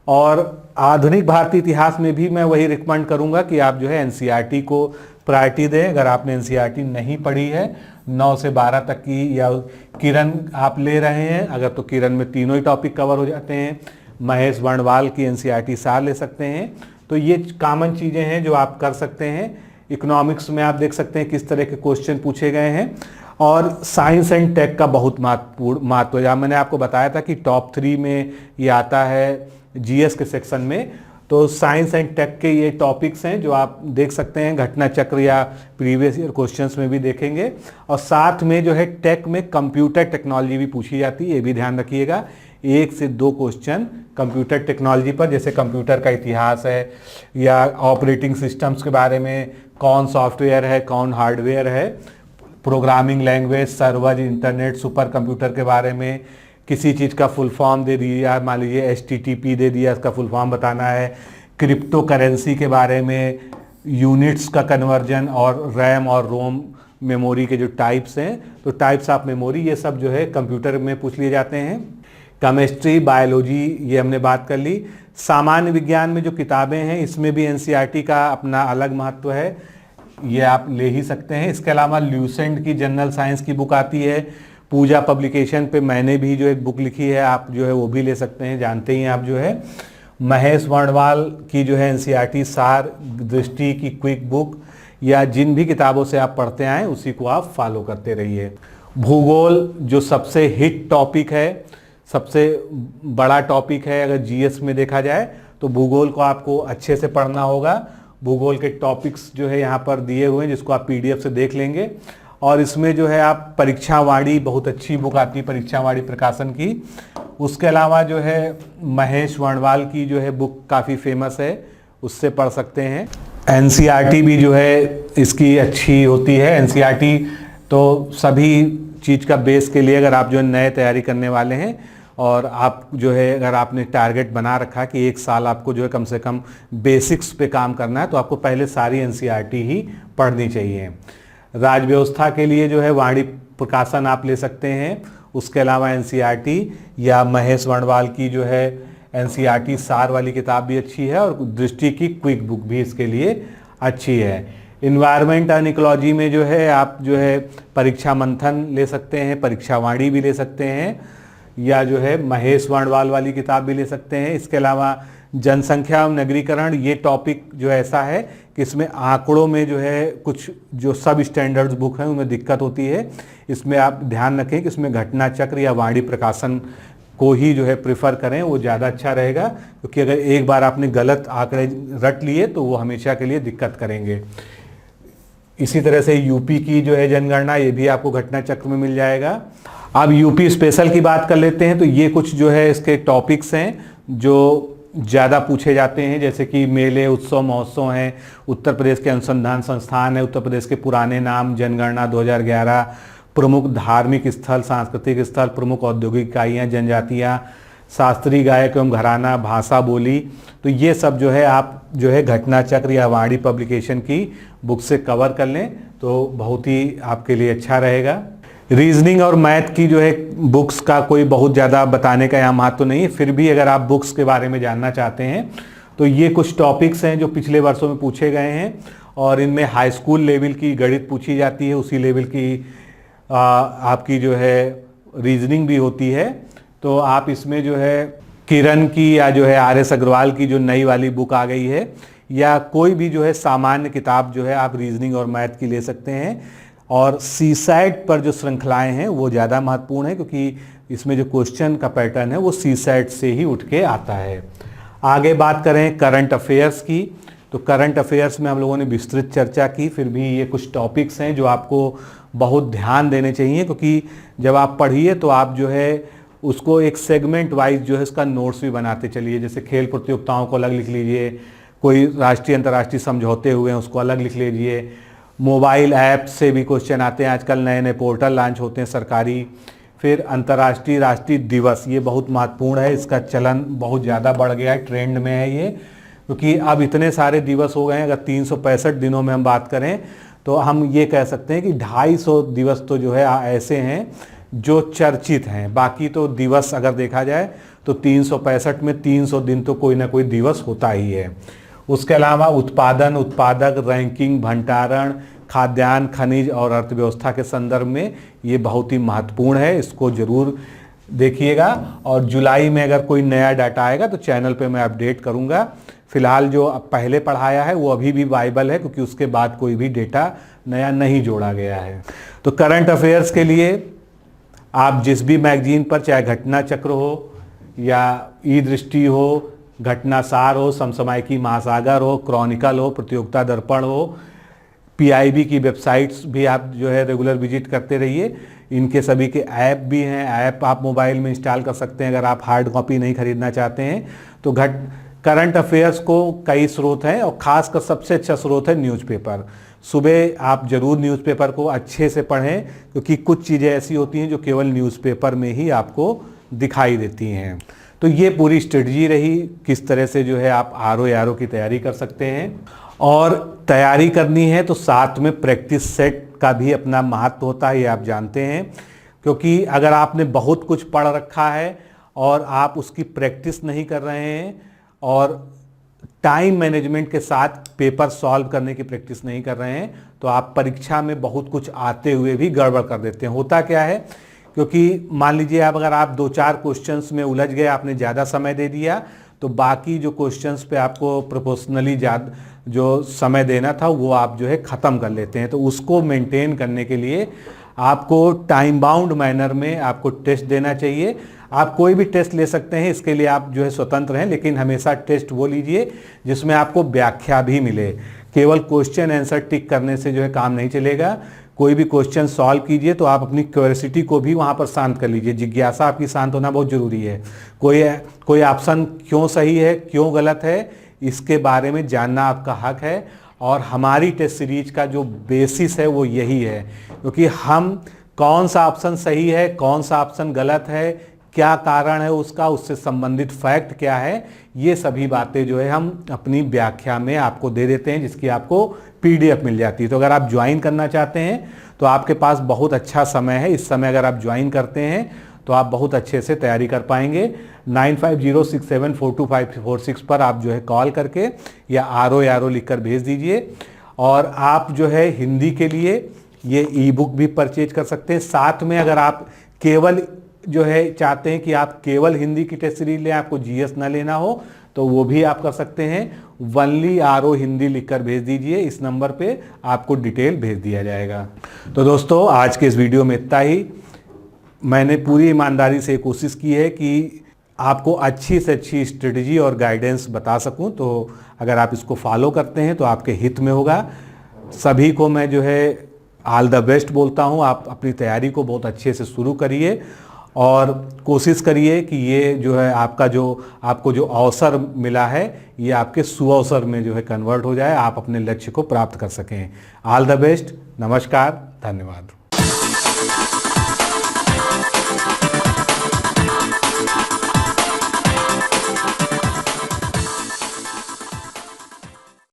और आधुनिक भारतीय इतिहास में भी मैं वही रिकमेंड करूंगा कि आप जो है एनसीईआरटी को प्रायोरिटी दें। अगर आपने एनसीईआरटी नहीं पढ़ी है 9 से 12 तक की, या किरण आप ले रहे हैं अगर, तो किरण में तीनों ही टॉपिक कवर हो जाते हैं। महेश वर्णवाल की एनसीईआरटी सार ले सकते हैं। तो ये कॉमन चीज़ें हैं जो आप कर सकते हैं। इकोनॉमिक्स में आप देख सकते हैं किस तरह के क्वेश्चन पूछे गए हैं। और साइंस एंड टेक का बहुत महत्व है। मैंने आपको बताया था कि टॉप 3 में ये आता है जीएस के सेक्शन में। तो साइंस एंड टेक के ये टॉपिक्स हैं जो आप देख सकते हैं, घटना चक्र या प्रीवियस ईयर क्वेश्चंस में भी देखेंगे। और साथ में जो है टेक में कंप्यूटर टेक्नोलॉजी भी पूछी जाती है, ये भी ध्यान रखिएगा। 1 से 2 क्वेश्चन कंप्यूटर टेक्नोलॉजी पर, जैसे कंप्यूटर का इतिहास है या ऑपरेटिंग सिस्टम्स के बारे में, कौन सॉफ्टवेयर है कौन हार्डवेयर है, programming language, server, internet, super computer के बारे में, किसी चीज़ का फुल फॉर्म दे दिया, मान लीजिए HTTP दे दिया, इसका फुल फॉर्म बताना है, क्रिप्टो करेंसी के बारे में, यूनिट्स का कन्वर्जन और रैम और रोम मेमोरी के जो टाइप्स हैं, तो टाइप्स ऑफ मेमोरी, ये सब जो है कंप्यूटर में पूछ लिए जाते हैं। केमिस्ट्री, बायोलॉजी, ये हमने बात कर ली। सामान्य विज्ञान में जो किताबें हैं इसमें भी NCERT का अपना अलग महत्व है, ये आप ले ही सकते हैं। इसके अलावा ल्यूसेंट की जनरल साइंस की बुक आती है, पूजा पब्लिकेशन पे मैंने भी जो एक बुक लिखी है, आप जो है वो भी ले सकते हैं, जानते ही आप जो है। महेश वर्णवाल की जो है NCERT सार दृष्टि की क्विक बुक, या जिन भी किताबों से आप पढ़ते आए उसी को आप फॉलो करते रहिए। भूगोल जो सबसे हिट टॉपिक है, सबसे बड़ा टॉपिक है, अगर GS में देखा जाए तो भूगोल को आपको अच्छे से पढ़ना होगा। भूगोल के टॉपिक्स जो है यहाँ पर दिए हुए हैं, जिसको आप PDF से देख लेंगे। और इसमें जो है आप परीक्षावाणी, बहुत अच्छी बुक आती है परीक्षावाणी प्रकाशन की। उसके अलावा जो है महेश वर्णवाल की जो है बुक काफ़ी फेमस है, उससे पढ़ सकते हैं। NCERT भी जो है इसकी अच्छी होती है। NCERT तो सभी चीज़ का बेस के लिए, अगर आप जो है नए तैयारी करने वाले हैं और आप जो है अगर आपने टारगेट बना रखा कि 1 साल आपको जो है कम से कम बेसिक्स पे काम करना है, तो आपको पहले सारी NCERT ही पढ़नी चाहिए। राज व्यवस्था के लिए जो है वाणी प्रकाशन आप ले सकते हैं। उसके अलावा NCERT या महेश वर्णवाल की जो है NCERT सार वाली किताब भी अच्छी है, और दृष्टि की क्विक बुक भी इसके लिए अच्छी है। इन्वायरमेंट एंड इकोलॉजी में जो है आप जो है परीक्षा मंथन ले सकते हैं, परीक्षावाणी भी ले सकते हैं, या जो है महेश वर्णवाल वाली किताब भी ले सकते हैं। इसके अलावा जनसंख्या एवं नगरीकरण, ये टॉपिक जो ऐसा है कि इसमें आंकड़ों में जो है कुछ जो सब स्टैंडर्ड्स बुक हैं उनमें दिक्कत होती है। इसमें आप ध्यान रखें कि इसमें घटना चक्र या वाणी प्रकाशन को ही जो है प्रेफर करें, वो ज़्यादा अच्छा रहेगा, क्योंकि अगर एक बार आपने गलत आंकड़े रट लिए तो वो हमेशा के लिए दिक्कत करेंगे। इसी तरह से यूपी की जो है जनगणना, ये भी आपको घटना चक्र में मिल जाएगा। अब यूपी स्पेशल की बात कर लेते हैं, तो ये कुछ जो है इसके टॉपिक्स हैं जो ज़्यादा पूछे जाते हैं, जैसे कि मेले, उत्सव, महोत्सव हैं, उत्तर प्रदेश के अनुसंधान संस्थान है, उत्तर प्रदेश के पुराने नाम, जनगणना 2011, प्रमुख धार्मिक स्थल, सांस्कृतिक स्थल, प्रमुख औद्योगिक इकाइयाँ, जनजातियाँ, शास्त्रीय गायक एवं घराना, भाषा बोली, तो ये सब जो है आप जो है घटना चक्र या वाणी पब्लिकेशन की बुक से कवर कर लें तो बहुत ही आपके लिए अच्छा रहेगा। रीजनिंग और मैथ की जो है बुक्स का कोई बहुत ज़्यादा बताने का यहाँ महत्व तो नहीं है, फिर भी अगर आप बुक्स के बारे में जानना चाहते हैं तो ये कुछ टॉपिक्स हैं जो पिछले वर्षों में पूछे गए हैं, और इनमें हाई स्कूल लेवल की गणित पूछी जाती है, उसी लेवल की आपकी जो है रीजनिंग भी होती है। तो आप इसमें जो है किरण की या जो है RS अग्रवाल की जो नई वाली बुक आ गई है, या कोई भी जो है सामान्य किताब जो है आप रीजनिंग और मैथ की ले सकते हैं। और CSAT पर जो श्रृंखलाएं हैं वो ज़्यादा महत्वपूर्ण है, क्योंकि इसमें जो क्वेश्चन का पैटर्न है वो CSAT से ही उठ के आता है। आगे बात करें करंट अफेयर्स की, तो करंट अफेयर्स में हम लोगों ने विस्तृत चर्चा की, फिर भी ये कुछ टॉपिक्स हैं जो आपको बहुत ध्यान देने चाहिए, क्योंकि जब आप पढ़िए तो आप जो है उसको एक सेगमेंट वाइज जो है इसका नोट्स भी बनाते चलिए। जैसे खेल प्रतियोगिताओं को अलग लिख लीजिए, कोई राष्ट्रीय अंतर्राष्ट्रीय समझौते हुए हैं उसको अलग लिख लीजिए, मोबाइल ऐप से भी क्वेश्चन आते हैं, आजकल नए नए पोर्टल लॉन्च होते हैं सरकारी। फिर अंतर्राष्ट्रीय राष्ट्रीय दिवस, ये बहुत महत्वपूर्ण है, इसका चलन बहुत ज़्यादा बढ़ गया है, ट्रेंड में है ये, क्योंकि अब इतने सारे दिवस हो गए हैं। अगर 365 दिनों में हम बात करें तो हम ये कह सकते हैं कि 250 दिवस तो जो है ऐसे हैं जो चर्चित हैं। बाकी तो दिवस अगर देखा जाए तो 365 में 300 दिन तो कोई ना कोई दिवस होता ही है। उसके अलावा उत्पादन, उत्पादक, रैंकिंग, भंडारण, खाद्यान्न, खनिज और अर्थव्यवस्था के संदर्भ में ये बहुत ही महत्वपूर्ण है, इसको जरूर देखिएगा। और जुलाई में अगर कोई नया डाटा आएगा तो चैनल पे मैं अपडेट करूंगा। फिलहाल जो पहले पढ़ाया है वो अभी भी वाइबल है, क्योंकि उसके बाद कोई भी डेटा नया नहीं जोड़ा गया है। तो करंट अफेयर्स के लिए आप जिस भी मैगजीन पर, चाहे घटना चक्र हो या ई दृष्टि हो घटनासार हो, समसामयिकी महासागर हो, क्रॉनिकल हो, प्रतियोगिता दर्पण हो, पीआईबी की वेबसाइट्स भी आप जो है रेगुलर विजिट करते रहिए। इनके सभी के ऐप भी हैं, ऐप आप मोबाइल में इंस्टॉल कर सकते हैं अगर आप हार्ड कॉपी नहीं खरीदना चाहते हैं तो। करंट अफेयर्स को कई स्रोत हैं और ख़ासकर सबसे अच्छा स्रोत है न्यूज़पेपर। सुबह आप ज़रूर न्यूज़पेपर को अच्छे से पढ़ें, क्योंकि कुछ चीज़ें ऐसी होती हैं जो केवल न्यूज़पेपर में ही आपको दिखाई देती हैं। तो ये पूरी स्ट्रेटजी रही किस तरह से जो है आप आरओ की तैयारी कर सकते हैं। और तैयारी करनी है तो साथ में प्रैक्टिस सेट का भी अपना महत्व होता है, ये आप जानते हैं। क्योंकि अगर आपने बहुत कुछ पढ़ रखा है और आप उसकी प्रैक्टिस नहीं कर रहे हैं और टाइम मैनेजमेंट के साथ पेपर सॉल्व करने की प्रैक्टिस नहीं कर रहे हैं, तो आप परीक्षा में बहुत कुछ आते हुए भी गड़बड़ कर देते हैं। होता क्या है, क्योंकि मान लीजिए अगर आप 2-4 क्वेश्चंस में उलझ गए, आपने ज़्यादा समय दे दिया, तो बाकी जो क्वेश्चंस पे आपको प्रोपोर्शनली ज़्यादा जो समय देना था वो आप जो है ख़त्म कर लेते हैं। तो उसको मेंटेन करने के लिए आपको टाइम बाउंड मैनर में आपको टेस्ट देना चाहिए। आप कोई भी टेस्ट ले सकते हैं, इसके लिए आप जो है स्वतंत्र हैं, लेकिन हमेशा टेस्ट वो लीजिए जिसमें आपको व्याख्या भी मिले। केवल क्वेश्चन आंसर टिक करने से जो है काम नहीं चलेगा। कोई भी क्वेश्चन सॉल्व कीजिए तो आप अपनी क्यूरियोसिटी को भी वहाँ पर शांत कर लीजिए। जिज्ञासा आपकी शांत होना बहुत ज़रूरी है। कोई ऑप्शन क्यों सही है, क्यों गलत है, इसके बारे में जानना आपका हक है। और हमारी टेस्ट सीरीज का जो बेसिस है वो यही है, क्योंकि हम कौन सा ऑप्शन सही है, कौन सा ऑप्शन गलत है, क्या कारण है उसका, उससे संबंधित फैक्ट क्या है, ये सभी बातें जो है हम अपनी व्याख्या में आपको दे देते हैं, जिसकी आपको पीडीएफ मिल जाती है। तो अगर आप ज्वाइन करना चाहते हैं तो आपके पास बहुत अच्छा समय है। इस समय अगर आप ज्वाइन करते हैं तो आप बहुत अच्छे से तैयारी कर पाएंगे। 9506742546 पर आप जो है कॉल करके या आरओ लिख कर भेज दीजिए। और आप जो है हिंदी के लिए ये ई बुक भी परचेज कर सकते हैं। साथ में अगर आप केवल जो है चाहते हैं कि आप केवल हिंदी की टेस्ट सीरीज लें, आपको जीएस ना लेना हो, तो वो भी आप कर सकते हैं। वनली आरओ हिंदी लिखकर भेज दीजिए, इस नंबर पे आपको डिटेल भेज दिया जाएगा। तो दोस्तों, आज के इस वीडियो में इतना ही। मैंने पूरी ईमानदारी से कोशिश की है कि आपको अच्छी से अच्छी स्ट्रेटजी और गाइडेंस बता सकूं। तो अगर आप इसको फॉलो करते हैं तो आपके हित में होगा। सभी को मैं जो है ऑल द बेस्ट बोलता हूं। आप अपनी तैयारी को बहुत अच्छे से शुरू करिए और कोशिश करिए कि ये जो है आपको जो अवसर मिला है ये आपके सुअवसर में जो है कन्वर्ट हो जाए, आप अपने लक्ष्य को प्राप्त कर सकें। All the best. नमस्कार, धन्यवाद।